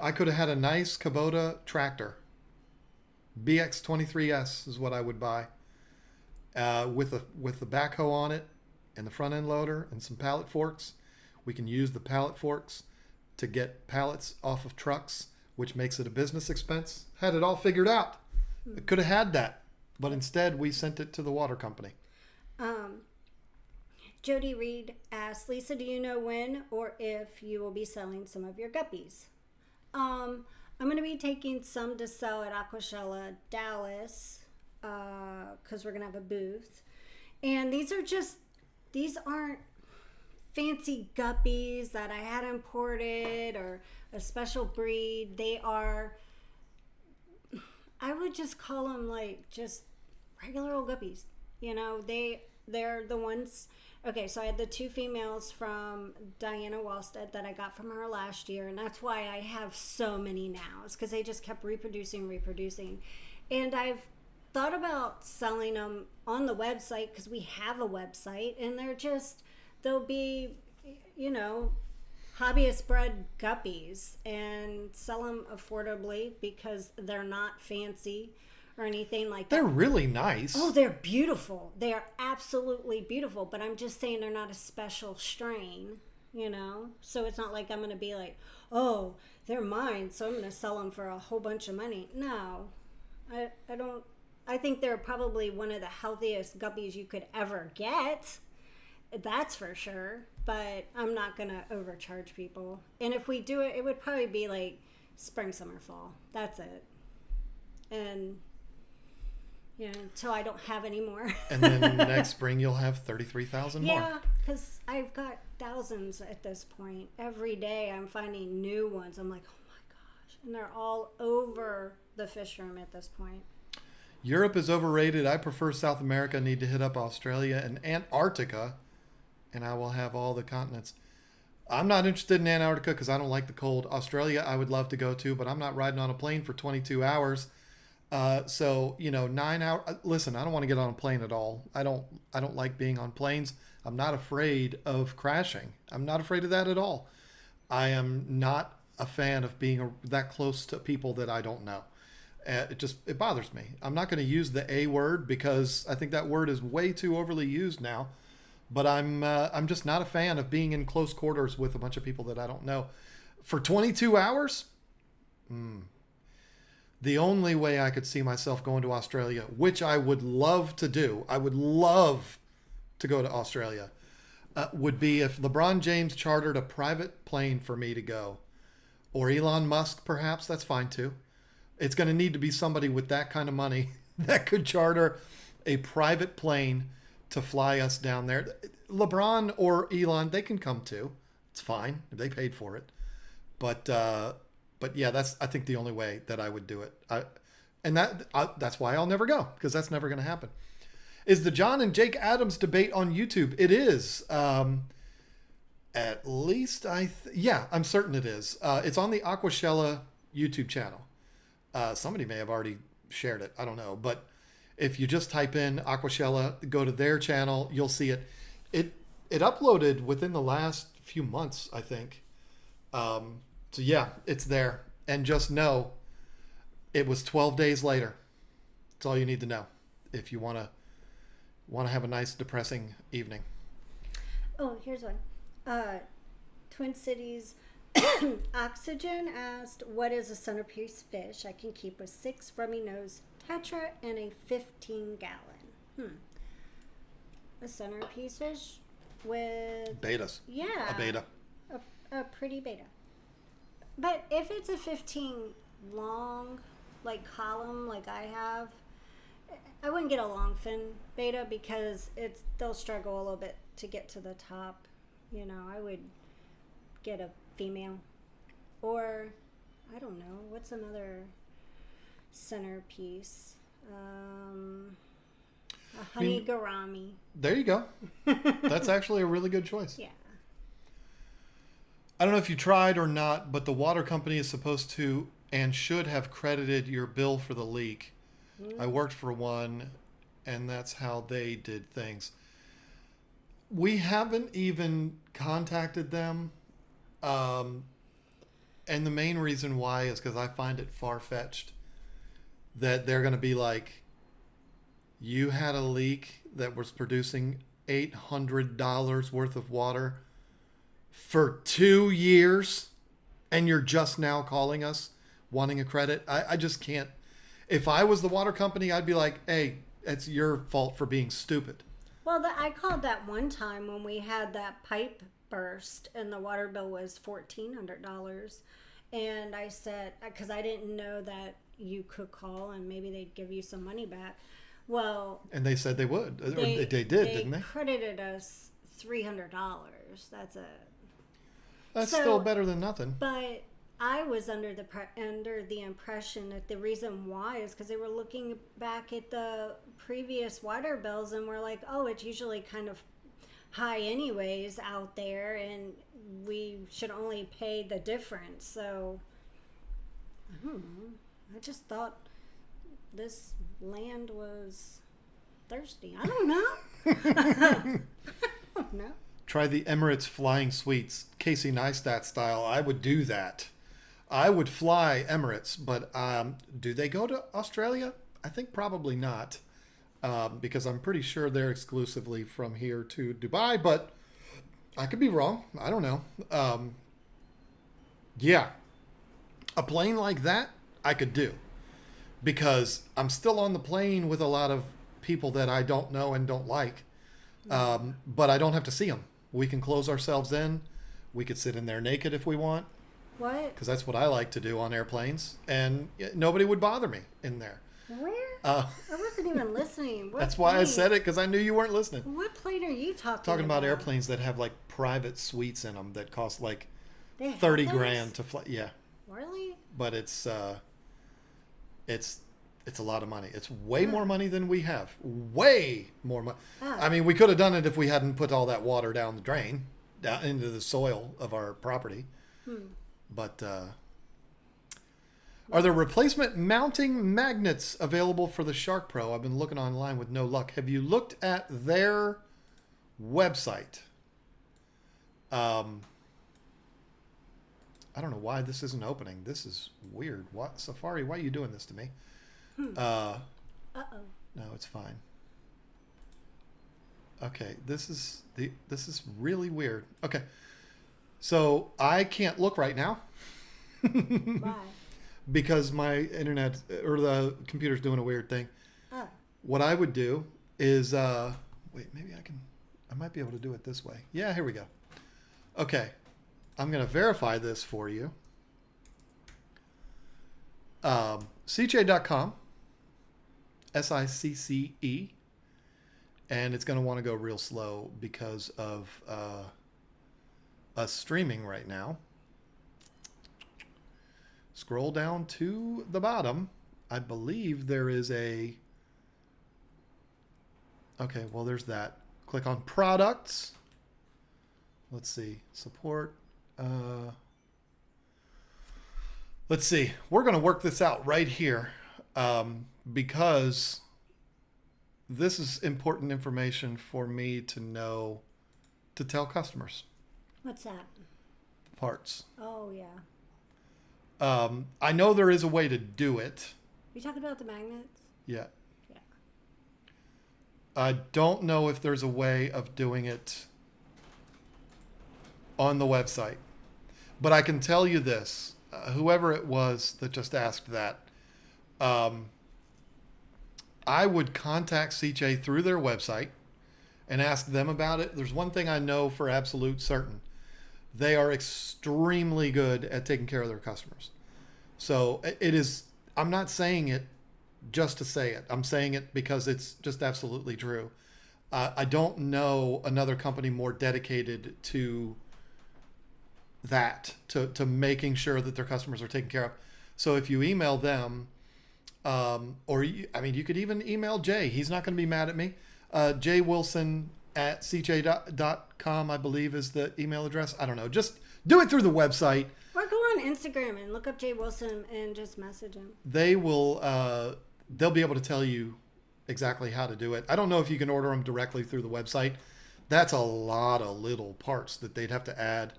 [SPEAKER 1] I could have had a nice Kubota tractor. BX23S is what I would buy, with the backhoe on it and the front end loader and some pallet forks. We can use the pallet forks to get pallets off of trucks, which makes it a business expense. Had it all figured out. I could have had that, but instead we sent it to the water company.
[SPEAKER 2] Jody Reed asked, Lisa, do you know when or if you will be selling some of your guppies? I'm going to be taking some to sell at Aquascape Dallas, because we're going to have a booth. And these aren't fancy guppies that I had imported or a special breed. They are, I would just call them like just regular old guppies. They're the ones. Okay, so I had the 2 females from Diana Wallstead that I got from her last year, and that's why I have so many now. It's because they just kept reproducing. And I've thought about selling them on the website because we have a website, and they'll be, hobbyist bred guppies, and sell them affordably because they're not fancy or anything like that.
[SPEAKER 1] They're really nice.
[SPEAKER 2] Oh, they're beautiful. They are absolutely beautiful, but I'm just saying they're not a special strain, So it's not like I'm going to be like, oh, they're mine, so I'm going to sell them for a whole bunch of money. No, I don't. I think they're probably one of the healthiest guppies you could ever get. That's for sure. But I'm not going to overcharge people. And if we do it, it would probably be like spring, summer, fall. That's it. And until I don't have any more. And
[SPEAKER 1] then next spring you'll have 33,000 more.
[SPEAKER 2] Yeah, because I've got thousands at this point. Every day I'm finding new ones. I'm like, oh my gosh. And they're all over the fish room at this point.
[SPEAKER 1] Europe is overrated. I prefer South America. Need to hit up Australia and Antarctica, and I will have all the continents. I'm not interested in Antarctica because I don't like the cold. Australia I would love to go to, but I'm not riding on a plane for 22 hours. So 9 hours. Listen, I don't want to get on a plane at all. I don't like being on planes. I'm not afraid of crashing. I'm not afraid of that at all. I am not a fan of being that close to people that I don't know. It bothers me. I'm not going to use the A word because I think that word is way too overly used now. But I'm just not a fan of being in close quarters with a bunch of people that I don't know. For 22 hours? The only way I could see myself going to Australia, which I would love to do, I would love to go to Australia, would be if LeBron James chartered a private plane for me to go. Or Elon Musk, perhaps. That's fine too. It's going to need to be somebody with that kind of money that could charter a private plane to fly us down there. LeBron or Elon, they can come too. It's fine if they paid for it. But yeah, that's I think the only way that I would do it. That's why I'll never go, because that's never going to happen. Is the John and Jake Adams debate on YouTube? It is. At least I'm certain it is. It's on the Aquascape YouTube channel. Somebody may have already shared it. I don't know. But if you just type in Aquascape, go to their channel, you'll see it. It uploaded within the last few months, I think. So yeah, it's there. And just know it was 12 days later. That's all you need to know if you want to have a nice depressing evening.
[SPEAKER 2] Oh, here's one. Twin Cities Oxygen asked, what is a centerpiece fish I can keep with 6 rummy nose tetra and a 15 gallon? a centerpiece fish with
[SPEAKER 1] Betas.
[SPEAKER 2] yeah
[SPEAKER 1] A beta.
[SPEAKER 2] a pretty beta. But if it's a 15 long like column like I have, I wouldn't get a long fin beta because they'll struggle a little bit to get to the top. You know, I would get a female, or I don't know, what's another centerpiece? A honey gourami.
[SPEAKER 1] There you go. That's actually a really good choice.
[SPEAKER 2] Yeah.
[SPEAKER 1] I don't know if you tried or not, but the water company is supposed to and should have credited your bill for the leak. I worked for one, and that's how they did things. We haven't even contacted them. And the main reason why is because I find it far-fetched that they're going to be like, you had a leak that was producing $800 worth of water for 2 years, and you're just now calling us wanting a credit. I just can't. If I was the water company, I'd be like, hey, it's your fault for being stupid.
[SPEAKER 2] Well, I called that one time when we had that pipe burst and the water bill was $1,400. And I said, because I didn't know that you could call and maybe they'd give you some money back. Well,
[SPEAKER 1] And they said they would. Or they did, didn't they?
[SPEAKER 2] They credited us $300. That's it.
[SPEAKER 1] That's
[SPEAKER 2] So-
[SPEAKER 1] still better than nothing.
[SPEAKER 2] But I was under the impression that the reason why is because they were looking back at the previous water bills and were like, oh, it's usually kind of high anyways out there, and we should only pay the difference. So I don't know. I just thought this land was thirsty. I don't know. I don't know.
[SPEAKER 1] Try the Emirates Flying Suites, Casey Neistat style. I would do that. I would fly Emirates, but do they go to Australia? I think probably not, because I'm pretty sure they're exclusively from here to Dubai, but I could be wrong. I don't know. Yeah, a plane like that I could do, because I'm still on the plane with a lot of people that I don't know and don't like, but I don't have to see them. We can close ourselves in. We could sit in there naked if we want.
[SPEAKER 2] What?
[SPEAKER 1] Because that's what I like to do on airplanes, and nobody would bother me in there.
[SPEAKER 2] Where? I wasn't even listening. What
[SPEAKER 1] That's why I
[SPEAKER 2] plane?
[SPEAKER 1] said it, because I knew you weren't listening.
[SPEAKER 2] What plane are you talking
[SPEAKER 1] Talking about airplanes that have like private suites in them that cost like
[SPEAKER 2] They have
[SPEAKER 1] 30
[SPEAKER 2] those?
[SPEAKER 1] grand to fly. Yeah,
[SPEAKER 2] Really?
[SPEAKER 1] but it's a lot of money. It's way more money than we have. Way more money.
[SPEAKER 2] Oh.
[SPEAKER 1] I mean, we could have done it if we hadn't put all that water down the drain, down into the soil of our property. But are there replacement mounting magnets available for the Shark Pro? I've been looking online with no luck. Have you looked at their website? I don't know why this isn't opening. This is weird. What, Safari? Why are you doing this to me?
[SPEAKER 2] Uh-oh.
[SPEAKER 1] No, it's fine. Okay, this is really weird. Okay, so I can't look right now
[SPEAKER 2] Why?
[SPEAKER 1] because my internet or the computer's doing a weird thing.
[SPEAKER 2] Oh.
[SPEAKER 1] What I would do is wait, maybe I might be able to do it this way. Yeah, here we go. Okay, I'm gonna verify this for you. CJ.com, SICCE, and it's going to want to go real slow because of us streaming right now. Scroll down to the bottom. I believe there is a... Okay, well, there's that. Click on products. Let's see. Support. Let's see. We're going to work this out right here because this is important information for me to know to tell customers.
[SPEAKER 2] What's that?
[SPEAKER 1] Parts.
[SPEAKER 2] Oh, yeah.
[SPEAKER 1] I know there is a way to do it.
[SPEAKER 2] You talking about the magnets?
[SPEAKER 1] Yeah.
[SPEAKER 2] Yeah.
[SPEAKER 1] I don't know if there's a way of doing it on the website. But I can tell you this. Whoever it was that just asked that, I would contact CJ through their website and ask them about it. There's one thing I know for absolute certain. They are extremely good at taking care of their customers. So it is, I'm not saying it just to say it. I'm saying it because it's just absolutely true. I don't know another company more dedicated to that, to making sure that their customers are taken care of. So if you email them, you could even email Jay. He's not going to be mad at me. jwilson@cj.com, I believe, is the email address. I don't know. Just do it through the website.
[SPEAKER 2] Or go on Instagram and look up Jay Wilson and just message him.
[SPEAKER 1] They will. They'll be able to tell you exactly how to do it. I don't know if you can order them directly through the website. That's a lot of little parts that they'd have to add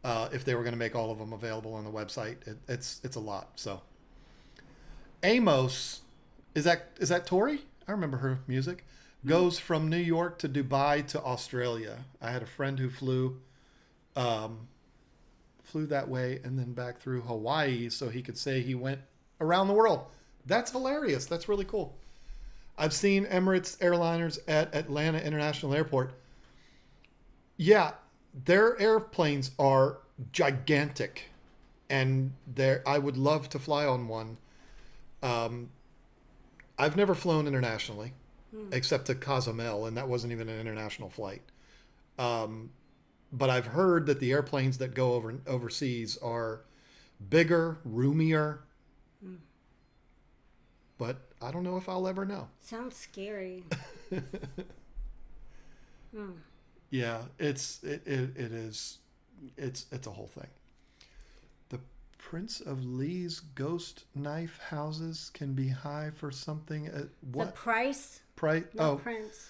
[SPEAKER 1] if they were going to make all of them available on the website. It's a lot. So Amos, is that Tori? I remember her music. Goes from New York to Dubai to Australia. I had a friend who flew that way and then back through Hawaii so he could say he went around the world. That's hilarious. That's really cool. I've seen Emirates airliners at Atlanta International Airport. Yeah, their airplanes are gigantic, and I would love to fly on one. I've never flown internationally, except to Cozumel, and that wasn't even an international flight. But I've heard that the airplanes that go overseas are bigger, roomier. But I don't know if I'll ever know.
[SPEAKER 2] Sounds scary.
[SPEAKER 1] Yeah, it is. It's a whole thing. The Prince of Lee's ghost knife houses can be high for something. What
[SPEAKER 2] The price?
[SPEAKER 1] price?
[SPEAKER 2] No,
[SPEAKER 1] Oh,
[SPEAKER 2] Prince.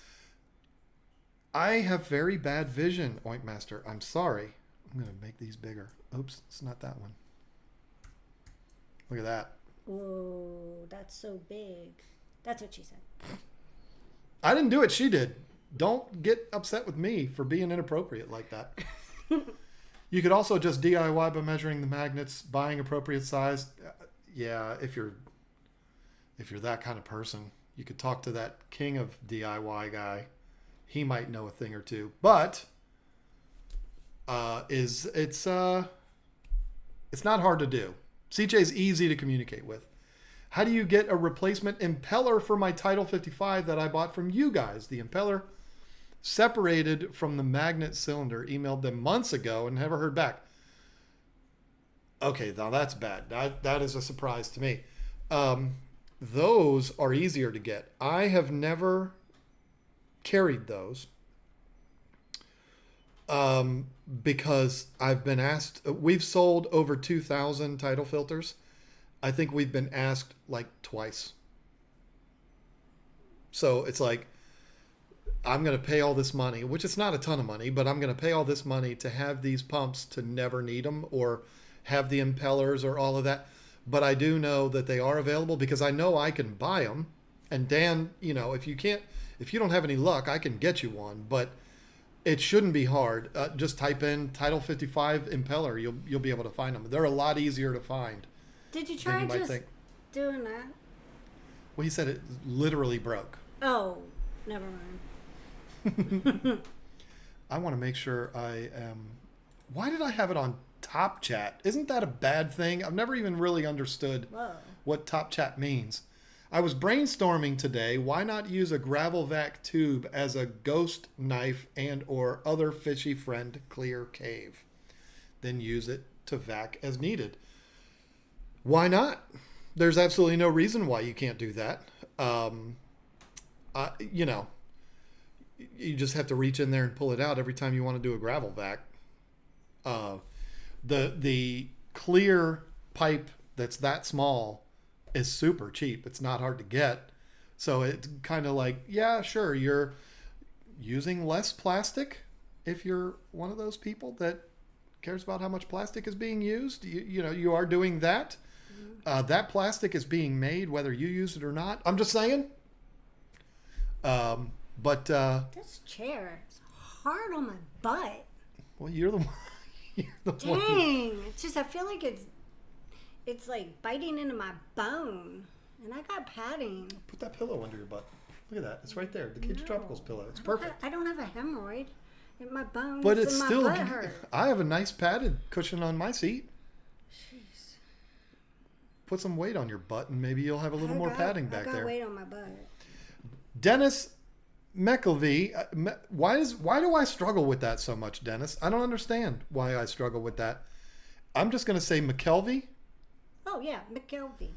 [SPEAKER 1] I have very bad vision, Oinkmaster. I'm sorry. I'm gonna make these bigger. Oops, it's not that one. Look at that.
[SPEAKER 2] Whoa, that's so big. That's what she said.
[SPEAKER 1] I didn't do it. She did. Don't get upset with me for being inappropriate like that. You could also just DIY by measuring the magnets, buying appropriate size. Yeah, if you're that kind of person, you could talk to that king of DIY guy. He might know a thing or two. But it's not hard to do. CJ's easy to communicate with. How do you get a replacement impeller for my Title 55 that I bought from you guys? The impeller separated from the magnet cylinder. Emailed them months ago and never heard back. Okay, now that's bad. That is a surprise to me. Those are easier to get. I have never carried those because I've been asked. We've sold over 2,000 Title filters. I think we've been asked like twice. So it's like, I'm going to pay all this money, which is not a ton of money, but I'm going to pay all this money to have these pumps to never need them or have the impellers or all of that. But I do know that they are available because I know I can buy them. And Dan, if you don't have any luck, I can get you one, but it shouldn't be hard. Just type in Title 55 impeller. You'll be able to find them. They're a lot easier to find.
[SPEAKER 2] Did you try
[SPEAKER 1] might
[SPEAKER 2] just
[SPEAKER 1] think.
[SPEAKER 2] doing that?
[SPEAKER 1] Well, he said it literally broke.
[SPEAKER 2] Oh, never mind.
[SPEAKER 1] I want to make sure I am. Why did I have it on Top Chat? Isn't that a bad thing? I've never even really understood what Top Chat means. I was brainstorming today. Why not use a gravel vac tube as a ghost knife and or other fishy friend clear cave? Then use it to vac as needed. Why not? There's absolutely no reason why you can't do that. You just have to reach in there and pull it out every time you want to do a gravel vac. The clear pipe that's that small is super cheap. It's not hard to get. So it's kind of like, yeah, sure, you're using less plastic if you're one of those people that cares about how much plastic is being used. You are doing that. That plastic is being made whether you use it or not. I'm just saying. But
[SPEAKER 2] this chair is hard on my butt.
[SPEAKER 1] Well, you're the one.
[SPEAKER 2] Dang! It's just I feel like it's like biting into my bone, and I got padding.
[SPEAKER 1] Put that pillow under your butt. Look at that. It's right there. The Kids
[SPEAKER 2] No.
[SPEAKER 1] Tropicals pillow. It's perfect.
[SPEAKER 2] I don't have a hemorrhoid. And my bones
[SPEAKER 1] But it's
[SPEAKER 2] and my
[SPEAKER 1] still.
[SPEAKER 2] butt hurt.
[SPEAKER 1] I have a nice padded cushion on my seat.
[SPEAKER 2] Jeez.
[SPEAKER 1] Put some weight on your butt, and maybe you'll have a little more padding back
[SPEAKER 2] I got
[SPEAKER 1] there.
[SPEAKER 2] weight on my butt.
[SPEAKER 1] Dennis McElvey. Why do I struggle with that so much, Dennis? I don't understand why I struggle with that. I'm just going to say McKelvey.
[SPEAKER 2] Oh, yeah, McKelvey.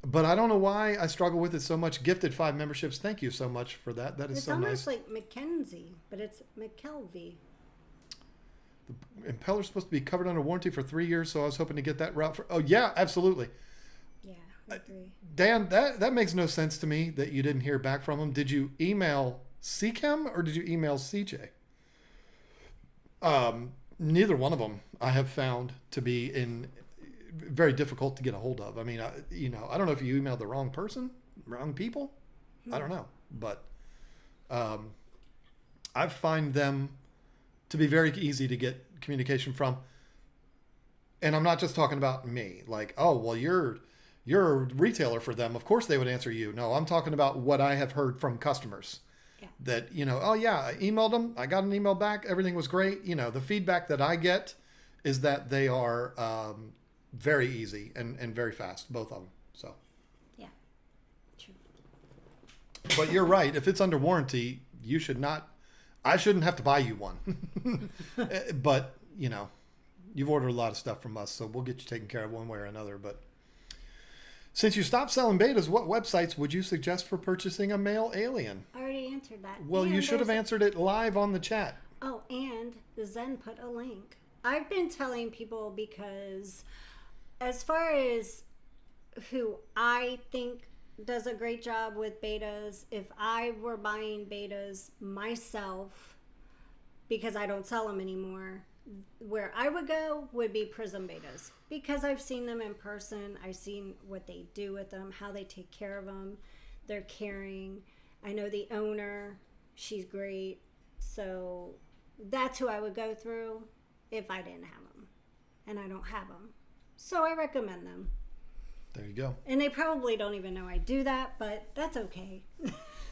[SPEAKER 1] But I don't know why I struggle with it so much. Gifted 5 memberships. Thank you so much for that. That is
[SPEAKER 2] It's
[SPEAKER 1] so
[SPEAKER 2] almost
[SPEAKER 1] nice.
[SPEAKER 2] like Mackenzie, but it's McKelvey.
[SPEAKER 1] The impeller's supposed to be covered under warranty for 3 years, so I was hoping to get that route for. Oh yeah, absolutely.
[SPEAKER 2] Yeah, I agree.
[SPEAKER 1] Dan, that makes no sense to me that you didn't hear back from him. Did you email CChem or did you email CJ? Neither one of them I have found to be very difficult to get a hold of. I mean, I don't know if you emailed the wrong person, wrong people. I don't know, but I find them to be very easy to get communication from. And I'm not just talking about me. Like, oh, well, you're a retailer for them. Of course they would answer you. No, I'm talking about what I have heard from customers.
[SPEAKER 2] Yeah.
[SPEAKER 1] That, oh yeah, I emailed them. I got an email back. Everything was great. The feedback that I get is that they are very easy and very fast, both of them. So.
[SPEAKER 2] Yeah, true.
[SPEAKER 1] But you're right. If it's under warranty, you should not. I shouldn't have to buy you one. But you've ordered a lot of stuff from us, so we'll get you taken care of one way or another. But since you stopped selling betas, what websites would you suggest for purchasing a male alien?
[SPEAKER 2] I already answered that.
[SPEAKER 1] Well,
[SPEAKER 2] And
[SPEAKER 1] you should have
[SPEAKER 2] there's-
[SPEAKER 1] answered it live on the chat.
[SPEAKER 2] Oh, and Zen put a link. I've been telling people because as far as who I think does a great job with betas, if I were buying betas myself, because I don't sell them anymore, where I would go would be Prism betas, because I've seen them in person. I've seen what they do with them, how they take care of them. They're caring. I know the owner, she's great. So that's who I would go through if I didn't have them, and I don't have them. So I recommend them.
[SPEAKER 1] There you go.
[SPEAKER 2] And they probably don't even know I do that, but that's okay.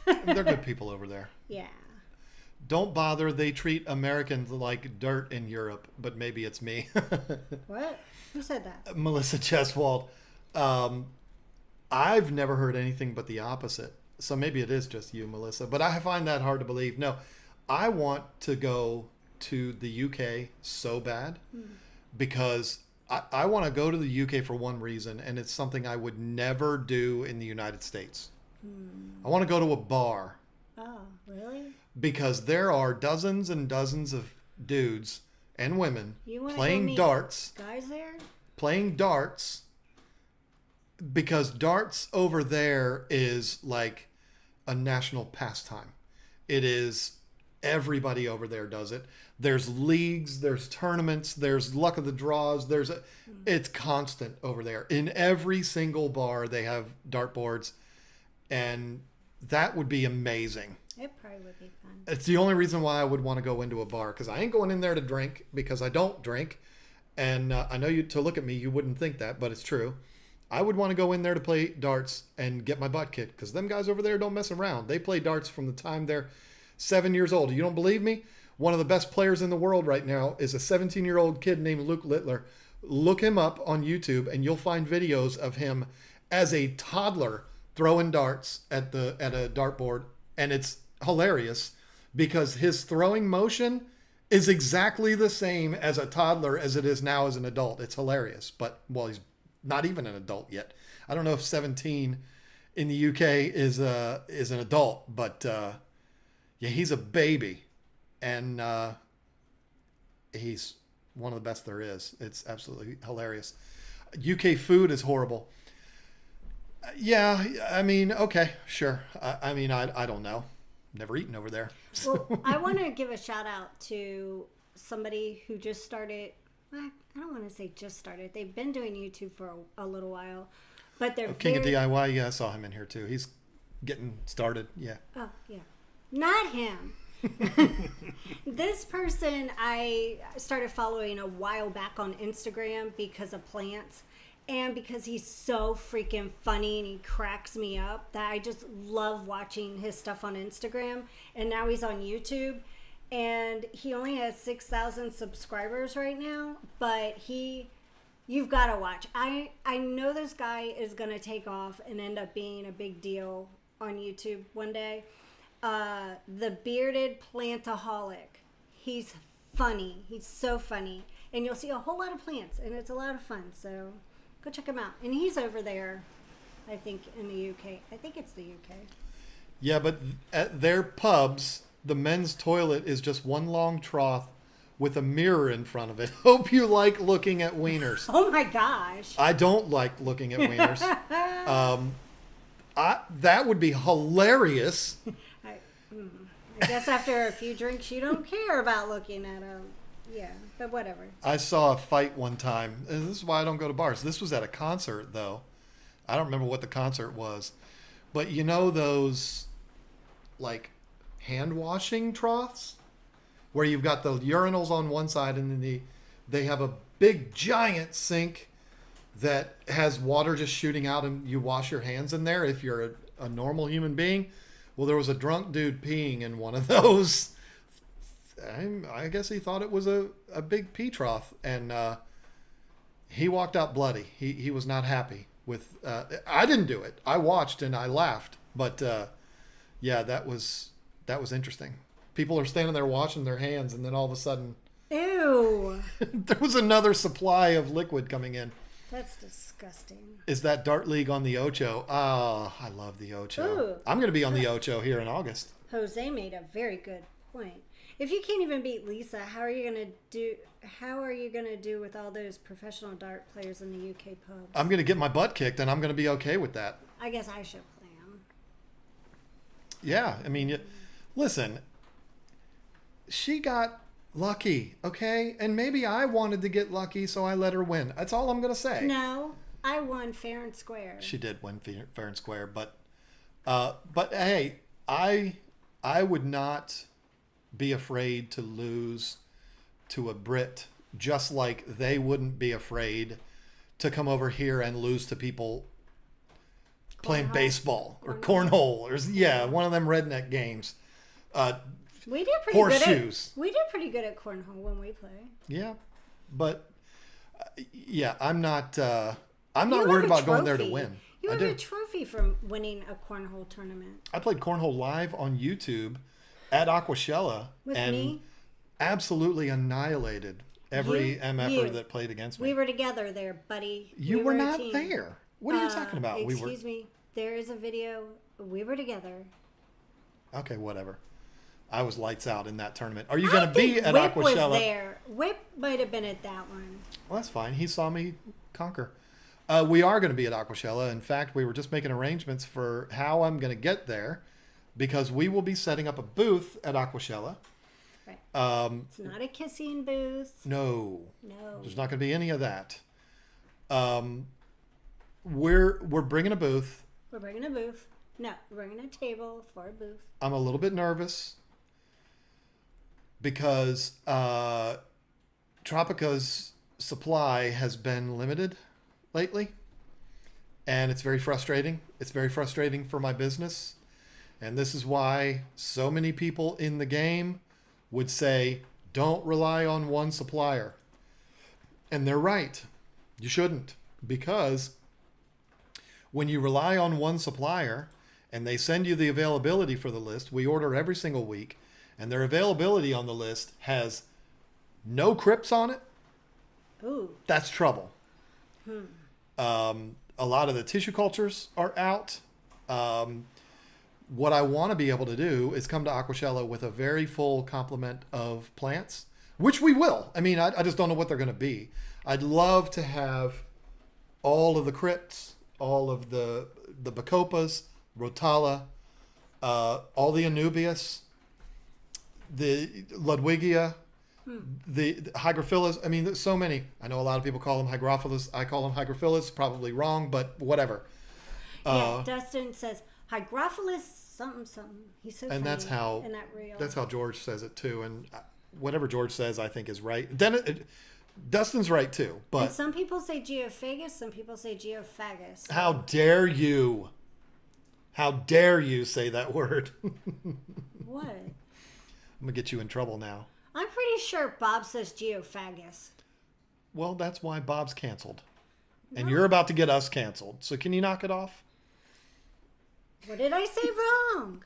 [SPEAKER 1] They're good people over there.
[SPEAKER 2] Yeah.
[SPEAKER 1] Don't bother. They treat Americans like dirt in Europe, but maybe it's me.
[SPEAKER 2] What? Who said that?
[SPEAKER 1] Melissa Cheswold. I've never heard anything but the opposite. So maybe it is just you, Melissa. But I find that hard to believe. No, I want to go to the UK so bad because I want to go to the UK for one reason, and it's something I would never do in the United States. I want to go to a bar.
[SPEAKER 2] Oh, really?
[SPEAKER 1] Because there are dozens and dozens of dudes and women
[SPEAKER 2] You wanna go
[SPEAKER 1] playing
[SPEAKER 2] meet
[SPEAKER 1] darts.
[SPEAKER 2] Guys there?
[SPEAKER 1] Playing darts. Because darts over there is like a national pastime. It is, everybody over there does it. There's leagues, there's tournaments, there's luck of the draws. It's constant over there. In every single bar, they have dartboards, and that would be amazing.
[SPEAKER 2] It probably would be fun.
[SPEAKER 1] It's the only reason why I would want to go into a bar, because I ain't going in there to drink, because I don't drink. And I know to look at me, you wouldn't think that, but it's true. I would want to go in there to play darts and get my butt kicked, because them guys over there don't mess around. They play darts from the time they're 7 years old. You don't believe me? One of the best players in the world right now is a 17-year-old kid named Luke Littler. Look him up on YouTube, and you'll find videos of him as a toddler throwing darts at a dartboard, and it's hilarious because his throwing motion is exactly the same as a toddler as it is now as an adult. It's hilarious. But, well, he's not even an adult yet. I don't know if 17 in the UK is an adult, but yeah, he's a baby, and he's one of the best there is. It's absolutely hilarious. UK food is horrible. Yeah, I mean, okay, sure. I mean, I don't know. Never eaten over there.
[SPEAKER 2] Well, I want to give a shout out to somebody who just started. I don't want to say just started. They've been doing YouTube for a little while, but they're
[SPEAKER 1] King of DIY. Yeah, I saw him in here too. He's getting started. Yeah.
[SPEAKER 2] Oh, yeah. Not him. This person I started following a while back on Instagram because of plants, And because he's so freaking funny and he cracks me up, that I just love watching his stuff on Instagram. And now he's on YouTube. And he only has 6,000 subscribers right now. But you've got to watch. I know this guy is going to take off and end up being a big deal on YouTube one day. The Bearded Plantaholic. He's funny. He's so funny. And you'll see a whole lot of plants. And it's a lot of fun. So go check him out. And he's over there, I think, in the UK. I think it's the UK.
[SPEAKER 1] Yeah, but at their pubs, the men's toilet is just one long trough with a mirror in front of it. Hope you like looking at wieners.
[SPEAKER 2] Oh my gosh.
[SPEAKER 1] I don't like looking at wieners. That would be hilarious.
[SPEAKER 2] I guess after a few drinks, you don't care about looking at them. Yeah, but whatever.
[SPEAKER 1] I saw a fight one time. And this is why I don't go to bars. This was at a concert, though. I don't remember what the concert was. But you know those, like, hand washing troughs? Where you've got the urinals on one side and then they have a big, giant sink that has water just shooting out and you wash your hands in there if you're a normal human being. Well, there was a drunk dude peeing in one of those. I guess he thought it was a big pee trough, and he walked out bloody. He was not happy with. I didn't do it. I watched and I laughed, but yeah, that was interesting. People are standing there washing their hands, and then all of a sudden,
[SPEAKER 2] ew!
[SPEAKER 1] There was another supply of liquid coming in.
[SPEAKER 2] That's disgusting.
[SPEAKER 1] Is that Dart League on the Ocho? Oh, I love the Ocho.
[SPEAKER 2] Ooh.
[SPEAKER 1] I'm going to be on the Ocho here in August.
[SPEAKER 2] Jose made a very good point. If you can't even beat Lisa, how are you going to do with all those professional dart players in the UK pubs?
[SPEAKER 1] I'm going to get my butt kicked, and I'm going to be okay with that.
[SPEAKER 2] I guess I should play them.
[SPEAKER 1] Yeah, I mean, listen, she got lucky, okay? And maybe I wanted to get lucky, so I let her win. That's all I'm going to say.
[SPEAKER 2] No, I won fair and square.
[SPEAKER 1] She did win fair and square, but hey, I would not be afraid to lose to a Brit, just like they wouldn't be afraid to come over here and lose to people playing baseball or cornhole or one of them redneck games.
[SPEAKER 2] We did pretty
[SPEAKER 1] horseshoes.
[SPEAKER 2] We did pretty good at cornhole when we play.
[SPEAKER 1] Yeah, but I'm not worried about going there to win.
[SPEAKER 2] You have a trophy from winning a cornhole tournament.
[SPEAKER 1] I played cornhole live on YouTube at Aquascape and absolutely annihilated every MFer that played against me.
[SPEAKER 2] We were together there, buddy.
[SPEAKER 1] You were not there. What are you talking about?
[SPEAKER 2] Excuse me. There is a video. We were together.
[SPEAKER 1] Okay, whatever. I was lights out in that tournament. Are you going to be at
[SPEAKER 2] Whip
[SPEAKER 1] Aquascape?
[SPEAKER 2] was there. Whip might have been at that one.
[SPEAKER 1] Well, that's fine. He saw me conquer. We are going to be at Aquascape. In fact, we were just making arrangements for how I'm going to get there because we will be setting up a booth at Aquascape.
[SPEAKER 2] Right. It's not a kissing booth.
[SPEAKER 1] No.
[SPEAKER 2] No.
[SPEAKER 1] There's not going to be any of that. We're bringing a booth.
[SPEAKER 2] We're bringing a booth. No, we're bringing a table for a booth.
[SPEAKER 1] I'm a little bit nervous because Tropica's supply has been limited lately, and it's very frustrating. It's very frustrating for my business, and this is why so many people in the game would say, don't rely on one supplier. And they're right. You shouldn't, because when you rely on one supplier and they send you the availability for the list, we order every single week, and their availability on the list has no crypts on it.
[SPEAKER 2] Ooh.
[SPEAKER 1] That's trouble. A lot of the tissue cultures are out. What I want to be able to do is come to Aquascape with a very full complement of plants, which we will. I mean, I just don't know what they're going to be. I'd love to have all of the crypts, all of the bacopas, rotala, all the anubias, the ludwigia, the hygrophilus. I mean, there's so many. I know a lot of people call them hygrophilus. I call them hygrophilus. Probably wrong, but whatever.
[SPEAKER 2] Yeah, Dustin says hygrophilus something something. He's so
[SPEAKER 1] and
[SPEAKER 2] funny
[SPEAKER 1] that's how
[SPEAKER 2] in that reel.
[SPEAKER 1] That's how George says it too. And whatever George says, I think is right. Dennis, Dustin's right too,
[SPEAKER 2] And
[SPEAKER 1] but
[SPEAKER 2] some people say geophagus, some people say geophagus.
[SPEAKER 1] how dare you? How dare you say that word?
[SPEAKER 2] What?
[SPEAKER 1] I'm gonna get you in trouble now.
[SPEAKER 2] I'm pretty sure Bob says geophagus.
[SPEAKER 1] Well, that's why Bob's canceled. And
[SPEAKER 2] No.
[SPEAKER 1] you're about to get us canceled. So can you knock it off?
[SPEAKER 2] What did I say wrong?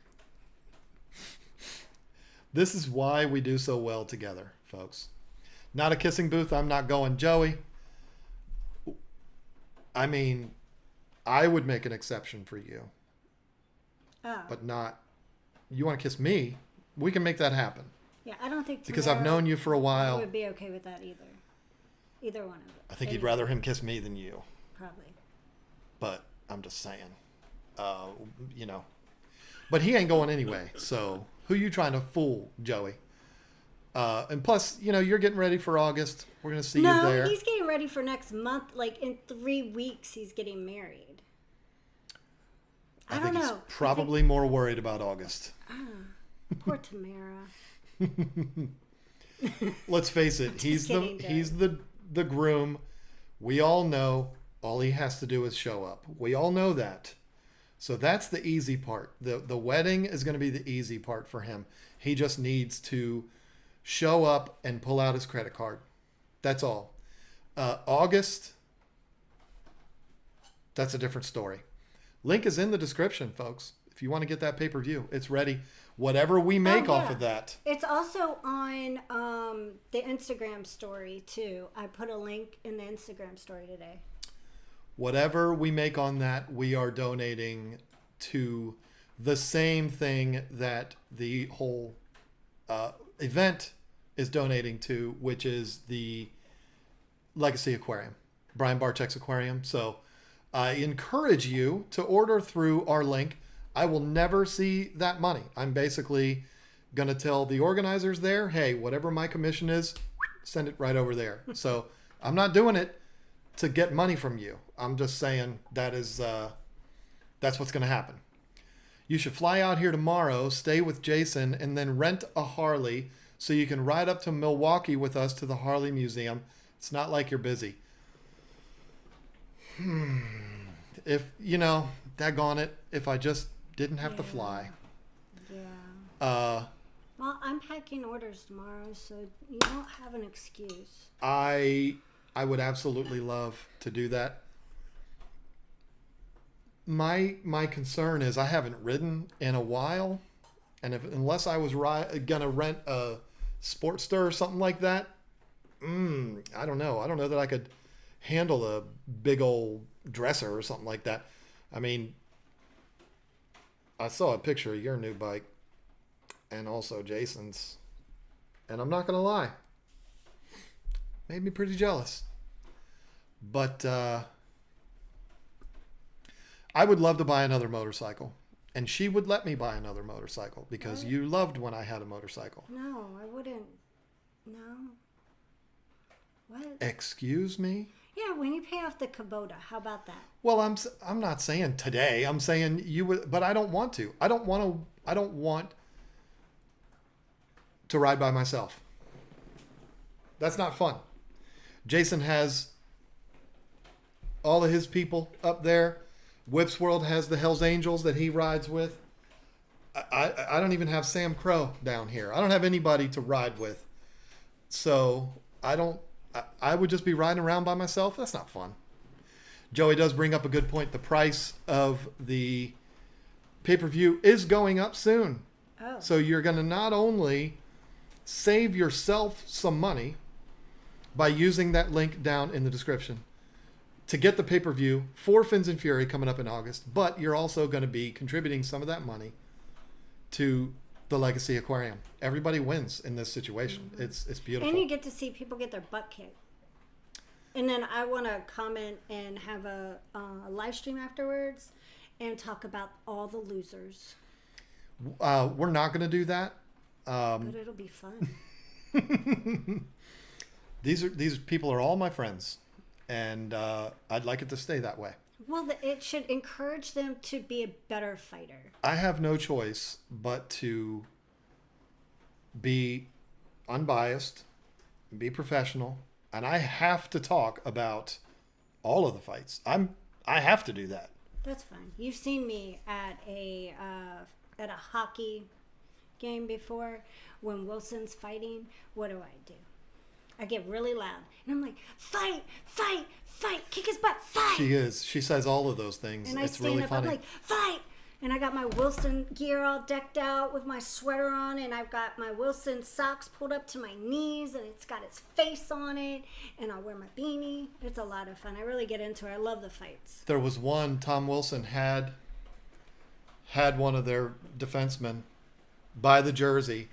[SPEAKER 1] This is why we do so well together, folks. Not a kissing booth. I'm not going. Joey, I mean, I would make an exception for you,
[SPEAKER 2] Oh.
[SPEAKER 1] but not. You want to kiss me? We can make that happen.
[SPEAKER 2] Yeah, I don't think
[SPEAKER 1] Because I've known you for a while.
[SPEAKER 2] would be okay with that either. Either one of them.
[SPEAKER 1] I think you'd rather him kiss me than you.
[SPEAKER 2] Probably.
[SPEAKER 1] But I'm just saying, you know. But he ain't going anyway. So who you trying to fool, Joey? And plus, you know, you're getting ready for August. We're going to see you there.
[SPEAKER 2] No, he's getting ready for next month. Like in 3 weeks, he's getting married. I don't
[SPEAKER 1] think
[SPEAKER 2] know.
[SPEAKER 1] he's probably more worried about August.
[SPEAKER 2] Poor Tamara.
[SPEAKER 1] Let's face it, he's
[SPEAKER 2] kidding,
[SPEAKER 1] the groom. We all know all he has to do is show up. We all know that. So that's the easy part. The wedding is going to be the easy part for him. He just needs to show up and pull out his credit card. That's all. August, that's a different story. Link is in the description, folks. If you want to get that pay-per-view, it's ready. Whatever we make off of that.
[SPEAKER 2] It's also on the Instagram story, too. I put a link in the Instagram story today.
[SPEAKER 1] Whatever we make on that, we are donating to the same thing that the whole event is donating to, which is the Legacy Aquarium, Brian Barczyk's aquarium. So I encourage you to order through our link. I will never see that money. I'm basically going to tell the organizers there, hey, whatever my commission is, send it right over there. So I'm not doing it to get money from you. I'm just saying that's what's going to happen. You should fly out here tomorrow, stay with Jason, and then rent a Harley so you can ride up to Milwaukee with us to the Harley Museum. It's not like you're busy. If, you know, daggone it, if I just didn't have to fly.
[SPEAKER 2] Yeah. Well, I'm packing orders tomorrow, so you don't have an excuse.
[SPEAKER 1] I would absolutely love to do that. My concern is I haven't ridden in a while, and unless I was gonna rent a Sportster or something like that, I don't know. I don't know that I could handle a big old dresser or something like that. I mean, I saw a picture of your new bike and also Jason's, and I'm not gonna lie, made me pretty jealous. But I would love to buy another motorcycle, and she would let me buy another motorcycle because you loved when I had a motorcycle.
[SPEAKER 2] No, I wouldn't. No. What?
[SPEAKER 1] Excuse me?
[SPEAKER 2] Yeah, when you pay off the Kubota, how about that?
[SPEAKER 1] Well, I'm not saying today. I'm saying you would, but I don't want to. I don't want to ride by myself. That's not fun. Jason has all of his people up there. Whips World has the Hells Angels that he rides with. I don't even have Sam Crow down here. I don't have anybody to ride with. So I would just be riding around by myself. That's not fun. Joey does bring up a good point. The price of the pay-per-view is going up soon.
[SPEAKER 2] Oh.
[SPEAKER 1] So you're going to not only save yourself some money by using that link down in the description to get the pay-per-view for Fins and Fury coming up in August, but you're also going to be contributing some of that money to the Legacy Aquarium. Everybody wins in this situation. Mm-hmm. It's beautiful.
[SPEAKER 2] And you get to see people get their butt kicked. And then I want to comment and have a live stream afterwards and talk about all the losers.
[SPEAKER 1] We're not going to do that.
[SPEAKER 2] But it'll be fun.
[SPEAKER 1] These people are all my friends, and I'd like it to stay that way.
[SPEAKER 2] Well, it should encourage them to be a better fighter.
[SPEAKER 1] I have no choice but to be unbiased, be professional. and I have to talk about all of the fights. I have to do that.
[SPEAKER 2] That's fine. You've seen me at a hockey game before when Wilson's fighting. What do? I get really loud and I'm like, fight, fight, fight, kick his butt, fight.
[SPEAKER 1] She is. She says all of those things.
[SPEAKER 2] And I
[SPEAKER 1] It's
[SPEAKER 2] stand
[SPEAKER 1] really
[SPEAKER 2] up,
[SPEAKER 1] funny.
[SPEAKER 2] I'm like, fight. And I got my Wilson gear all decked out with my sweater on, and I've got my Wilson socks pulled up to my knees, and it's got his face on it, and I'll wear my beanie. It's a lot of fun. I really get into it. I love the fights.
[SPEAKER 1] There was one, Tom Wilson had one of their defensemen by the jersey,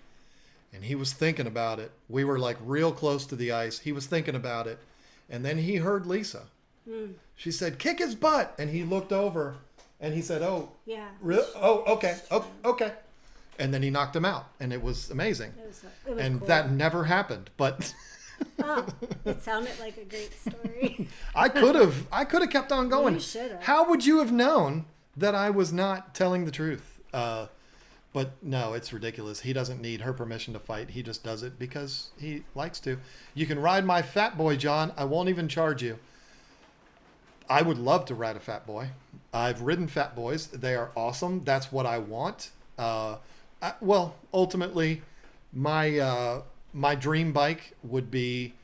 [SPEAKER 1] and he was thinking about it. We were like real close to the ice. He was thinking about it, and then he heard Lisa. She said, kick his butt, and he looked over. And he said, "Oh,
[SPEAKER 2] Yeah.
[SPEAKER 1] really? Oh, okay, okay." And then he knocked him out, and it was amazing.
[SPEAKER 2] It was
[SPEAKER 1] And
[SPEAKER 2] cool.
[SPEAKER 1] that never happened. But
[SPEAKER 2] Oh, it sounded like a great story.
[SPEAKER 1] I could have kept on going.
[SPEAKER 2] You should have.
[SPEAKER 1] How would you have known that I was not telling the truth? But no, it's ridiculous. He doesn't need her permission to fight. He just does it because he likes to. You can ride my fat boy, John. I won't even charge you. I would love to ride a fat boy. I've ridden fat boys. They are awesome. That's what I want. Well, ultimately, my dream bike would be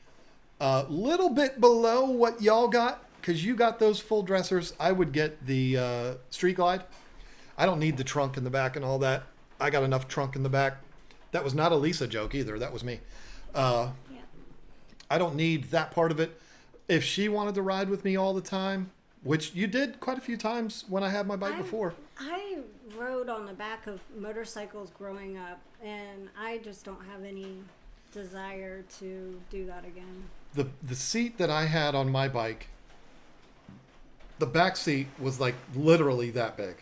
[SPEAKER 1] a little bit below what y'all got, because you got those full dressers. I would get the Street Glide. I don't need the trunk in the back and all that. I got enough trunk in the back. That was not a Lisa joke either. That was me.
[SPEAKER 2] Yeah.
[SPEAKER 1] I don't need that part of it. If she wanted to ride with me all the time, which you did quite a few times when I had my bike before.
[SPEAKER 2] I rode on the back of motorcycles growing up, and I just don't have any desire to do that again.
[SPEAKER 1] The seat that I had on my bike, the back seat was like literally that big.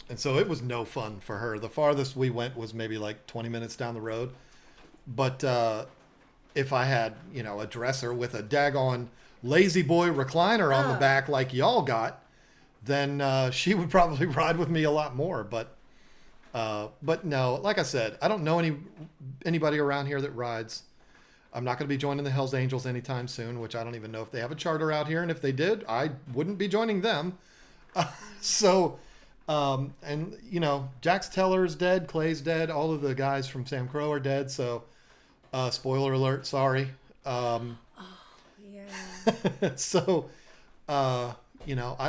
[SPEAKER 1] And so it was no fun for her. The farthest we went was maybe like 20 minutes down the road. But if I had, a dresser with a daggone lazy boy recliner on the back like y'all got, then she would probably ride with me a lot more. But no, like I said, I don't know anybody around here that rides. I'm not going to be joining the Hells Angels anytime soon, which I don't even know if they have a charter out here. And if they did, I wouldn't be joining them. And Jax Teller's dead, Clay's dead, all of the guys from Sam Crow are dead. So, spoiler alert, sorry.
[SPEAKER 2] Yeah.
[SPEAKER 1] So, I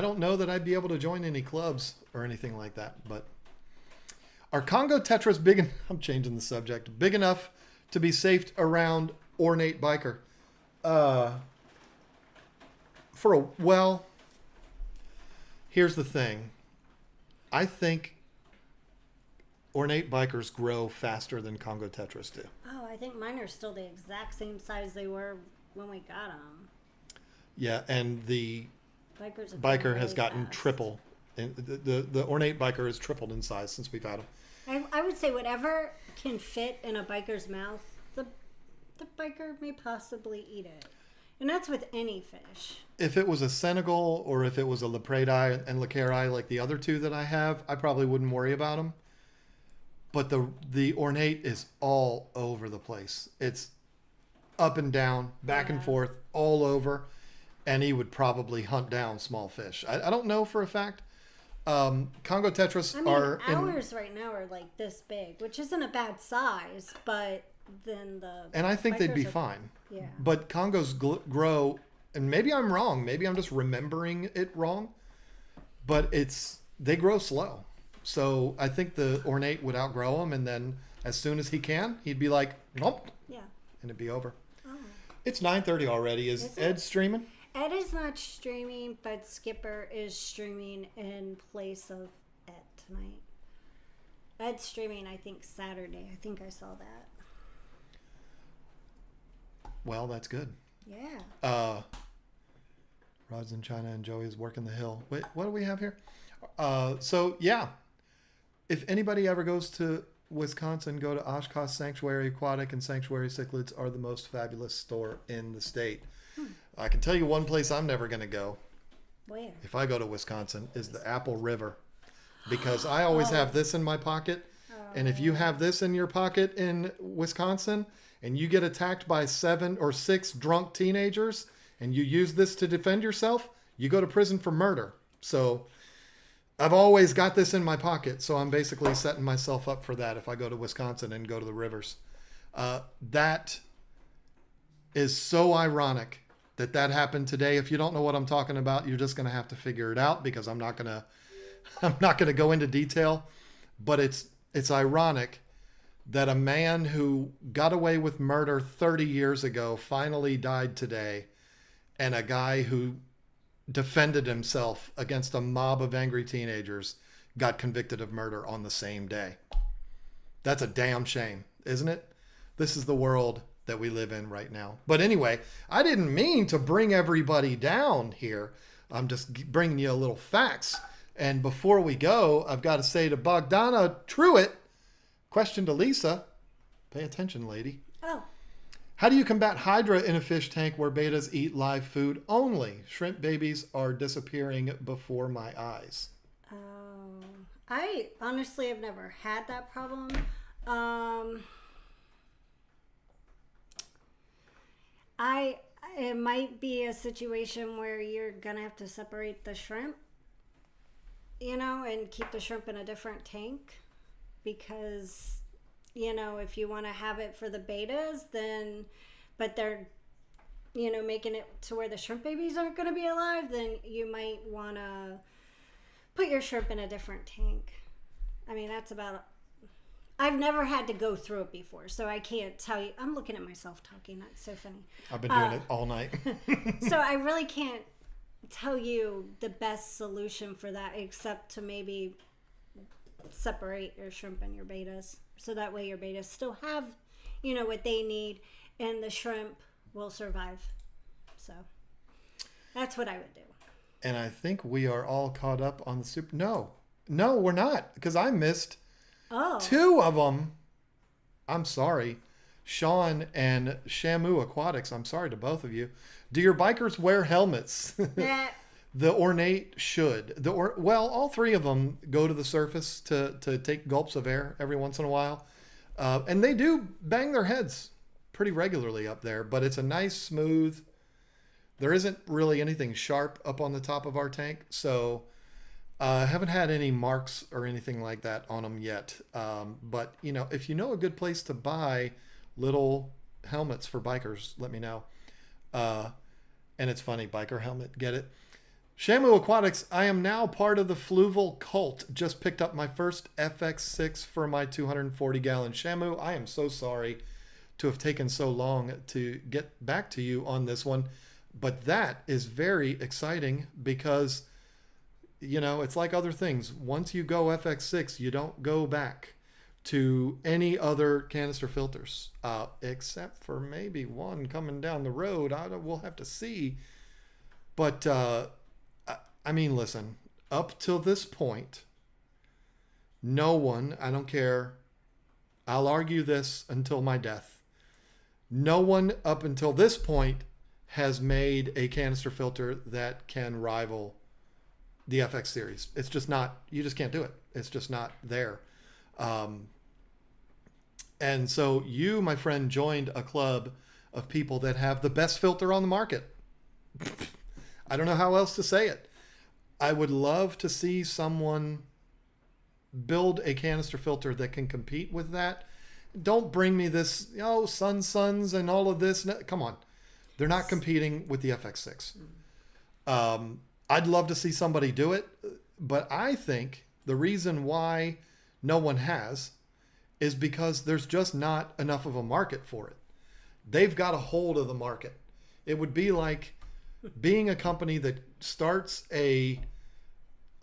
[SPEAKER 1] don't know that I'd be able to join any clubs or anything like that. But are Congo Tetras big? I'm changing the subject. Big enough to be safe around Ornate Biker? Here's the thing. I think Ornate Bikers grow faster than Congo Tetras do.
[SPEAKER 2] Oh, I think mine are still the exact same size they were when we got them.
[SPEAKER 1] Yeah, and the
[SPEAKER 2] Bikers
[SPEAKER 1] biker has gotten triple. And the Ornate Biker has tripled in size since we've had them.
[SPEAKER 2] I would say whatever can fit in a biker's mouth, the biker may possibly eat it. And that's with any fish.
[SPEAKER 1] If it was a Senegal or if it was a Lepredii and Lecarii like the other two that I have, I probably wouldn't worry about them. But the Ornate is all over the place. It's up and down, back and forth, all over. And he would probably hunt down small fish. I don't know for a fact. Congo Tetras are...
[SPEAKER 2] ours right now are like this big, which isn't a bad size, but then the...
[SPEAKER 1] And I think they'd be
[SPEAKER 2] bikers are-
[SPEAKER 1] fine.
[SPEAKER 2] Yeah.
[SPEAKER 1] But Congos grow, and maybe I'm wrong. Maybe I'm just remembering it wrong. But they grow slow. So I think the Ornate would outgrow them, and then as soon as he can, he'd be like, nope.
[SPEAKER 2] Yeah.
[SPEAKER 1] And it'd be over.
[SPEAKER 2] Oh.
[SPEAKER 1] It's 9:30 already. Is
[SPEAKER 2] Is
[SPEAKER 1] Ed
[SPEAKER 2] it?
[SPEAKER 1] streaming?
[SPEAKER 2] Ed is not streaming, but Skipper is streaming in place of Ed tonight. Ed's streaming, I think, Saturday. I think I saw that.
[SPEAKER 1] Well, that's good.
[SPEAKER 2] Yeah.
[SPEAKER 1] Rod's in China and Joey's working the hill. Wait, what do we have here? So, yeah. If anybody ever goes to Wisconsin, go to Oshkosh. Sanctuary Aquatic and Sanctuary Cichlids are the most fabulous store in the state. I can tell you one place I'm never going to go
[SPEAKER 2] Where?
[SPEAKER 1] if I go to Wisconsin is the Apple River, because I always have this in my pocket. And if you have this in your pocket in Wisconsin and you get attacked by 7 or 6 drunk teenagers and you use this to defend yourself, you go to prison for murder. So I've always got this in my pocket. So I'm basically setting myself up for that if I go to Wisconsin and go to the rivers. That is so ironic that happened today. If you don't know what I'm talking about, you're just going to have to figure it out, because I'm not going to go into detail, but it's ironic that a man who got away with murder 30 years ago finally died today, and a guy who defended himself against a mob of angry teenagers got convicted of murder on the same day. That's a damn shame, isn't it? This is the world that we live in right now. But anyway, I didn't mean to bring everybody down here. I'm just bringing you a little facts. And before we go, I've got to say to Bogdana Truitt, question to Lisa. Pay attention, lady.
[SPEAKER 2] Oh.
[SPEAKER 1] How do you combat hydra in a fish tank where betas eat live food only? Shrimp babies are disappearing before my eyes.
[SPEAKER 2] Oh. I honestly have never had that problem. It might be a situation where you're going to have to separate the shrimp, and keep the shrimp in a different tank, because, if you want to have it for the betas, but they're, making it to where the shrimp babies aren't going to be alive, then you might want to put your shrimp in a different tank. I mean, that's about I've never had to go through it before, so I can't tell you. I'm looking at myself talking. That's so funny.
[SPEAKER 1] I've been doing it all night.
[SPEAKER 2] So I really can't tell you the best solution for that, except to maybe separate your shrimp and your betas, so that way your betas still have, what they need, and the shrimp will survive. So that's what I would do.
[SPEAKER 1] And I think we are all caught up on the super. No, we're not, because I missed 2 of them. I'm sorry. Sean and Shamu Aquatics, I'm sorry to both of you. Do your bikers wear helmets? The ornate should. All 3 of them go to the surface to take gulps of air every once in a while. And they do bang their heads pretty regularly up there, but it's a nice, smooth. There isn't really anything sharp up on the top of our tank, so I haven't had any marks or anything like that on them yet. But, if you know a good place to buy little helmets for bikers, let me know. And it's funny, biker helmet, get it? Shamu Aquatics, I am now part of the Fluval cult. Just picked up my first FX6 for my 240-gallon. Shamu, I am so sorry to have taken so long to get back to you on this one. But that is very exciting, because it's like other things. Once you go FX6, you don't go back to any other canister filters, except for maybe one coming down the road. We'll have to see. But, listen, up till this point, no one, I don't care, I'll argue this until my death, no one up until this point has made a canister filter that can rival the FX series. It's just not, you just can't do it. It's just not there. And so you, my friend, joined a club of people that have the best filter on the market. I don't know how else to say it. I would love to see someone build a canister filter that can compete with that. Don't bring me this, Suns and all of this. No, come on. They're not competing with the FX6. I'd love to see somebody do it, but I think the reason why no one has is because there's just not enough of a market for it. They've got a hold of the market. It would be like being a company that starts a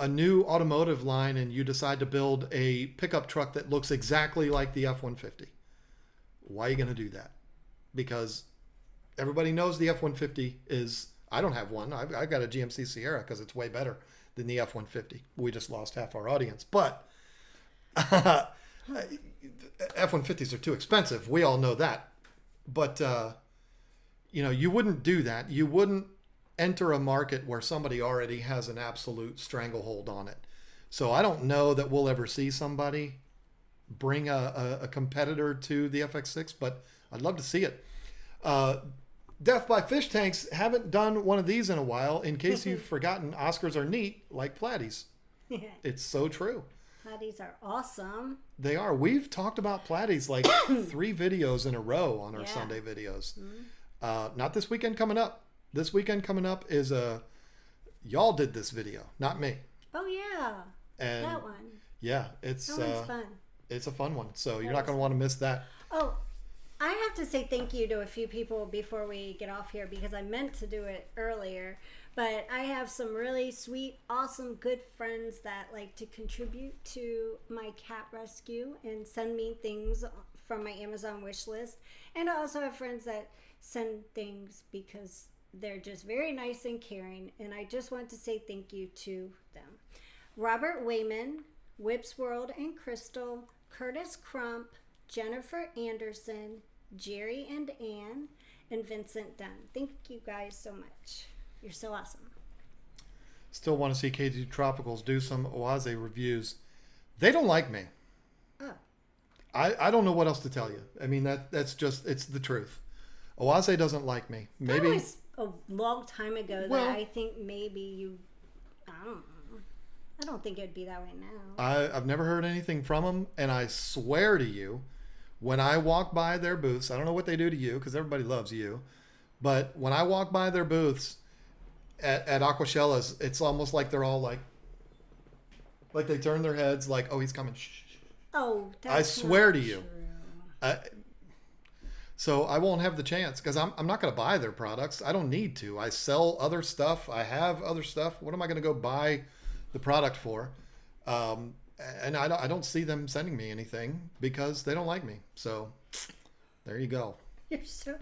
[SPEAKER 1] new automotive line and you decide to build a pickup truck that looks exactly like the F-150. Why are you going to do that? Because everybody knows the F-150 is, I don't have one. I've got a GMC Sierra because it's way better than the F-150. We just lost half our audience. But F-150s are too expensive. We all know that. But, you wouldn't do that. You wouldn't enter a market where somebody already has an absolute stranglehold on it. So I don't know that we'll ever see somebody bring a competitor to the FX6, but I'd love to see it. Death by Fish Tanks haven't done one of these in a while. In case you've forgotten, Oscars are neat like platies.
[SPEAKER 2] Yeah.
[SPEAKER 1] It's so true.
[SPEAKER 2] Platies are awesome.
[SPEAKER 1] They are. We've talked about platies like 3 videos in a row on our
[SPEAKER 2] Yeah.
[SPEAKER 1] Sunday videos. Not this weekend coming up. This weekend coming up is y'all did this video, not me.
[SPEAKER 2] Oh yeah,
[SPEAKER 1] And
[SPEAKER 2] that one.
[SPEAKER 1] yeah, it's
[SPEAKER 2] That one's fun.
[SPEAKER 1] it's a fun one. So you're not going to want to miss that.
[SPEAKER 2] Oh, I have to say thank you to a few people before we get off here because I meant to do it earlier. But I have some really sweet, awesome, good friends that like to contribute to my cat rescue and send me things from my Amazon wish list. And I also have friends that send things because they're just very nice and caring. And I just want to say thank you to them. Robert Wayman, Whips World and Crystal, Curtis Crump, Jennifer Anderson, Jerry and Ann, and Vincent Dunn. Thank you guys so much. You're so awesome.
[SPEAKER 1] Still want to see KT Tropicals do some Oase reviews. They don't like me.
[SPEAKER 2] Oh.
[SPEAKER 1] I don't know what else to tell you. I mean, that's just, it's the truth. Oase doesn't like me.
[SPEAKER 2] That
[SPEAKER 1] Maybe.
[SPEAKER 2] was a long time ago
[SPEAKER 1] Well-
[SPEAKER 2] that I think maybe you, I don't know. I don't think it'd be that way now.
[SPEAKER 1] I've never heard anything from them, and I swear to you, when I walk by their booths, I don't know what they do to you because everybody loves you, but when I walk by their booths at Aquashellas, it's almost like they're all like they turn their heads like, oh, he's coming. Shh.
[SPEAKER 2] Oh, that's
[SPEAKER 1] I swear
[SPEAKER 2] not
[SPEAKER 1] to you.
[SPEAKER 2] true.
[SPEAKER 1] So I won't have the chance because I'm not going to buy their products. I don't need to. I sell other stuff. I have other stuff. What am I going to go buy the product for? And I don't see them sending me anything because they don't like me. So there you go.
[SPEAKER 2] You're so.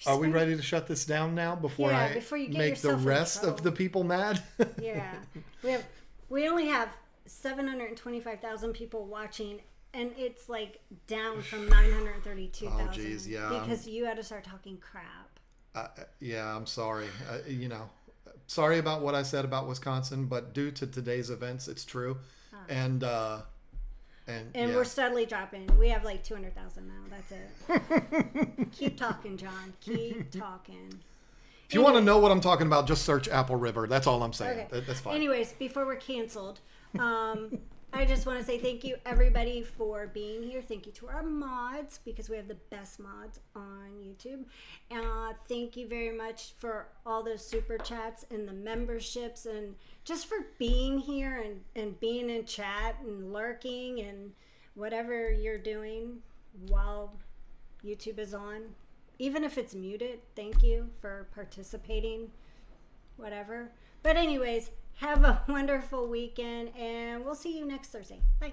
[SPEAKER 1] Are we ready to shut this down now before
[SPEAKER 2] Yeah,
[SPEAKER 1] I
[SPEAKER 2] before you get
[SPEAKER 1] make the
[SPEAKER 2] yourself in
[SPEAKER 1] rest of
[SPEAKER 2] trouble.
[SPEAKER 1] the people mad?
[SPEAKER 2] Yeah, we only have 725,000 people watching, and it's like down from 932,000.
[SPEAKER 1] Oh, geez, yeah.
[SPEAKER 2] Because you had to start talking crap.
[SPEAKER 1] Yeah, I'm sorry. Sorry about what I said about Wisconsin, but due to today's events, it's true. And
[SPEAKER 2] And
[SPEAKER 1] yeah.
[SPEAKER 2] we're steadily dropping. We have like 200,000 now. That's it. Keep talking, John. Keep talking.
[SPEAKER 1] If you want to know what I'm talking about, just search Apple River. That's all I'm saying.
[SPEAKER 2] Okay.
[SPEAKER 1] That's fine.
[SPEAKER 2] Anyways, before we're canceled, I just want to say thank you, everybody, for being here. Thank you to our mods, because we have the best mods on YouTube. Thank you very much for all those super chats and the memberships, and just for being here and being in chat and lurking and whatever you're doing while YouTube is on. Even if it's muted, thank you for participating, whatever. But anyways, have a wonderful weekend, and we'll see you next Thursday. Bye.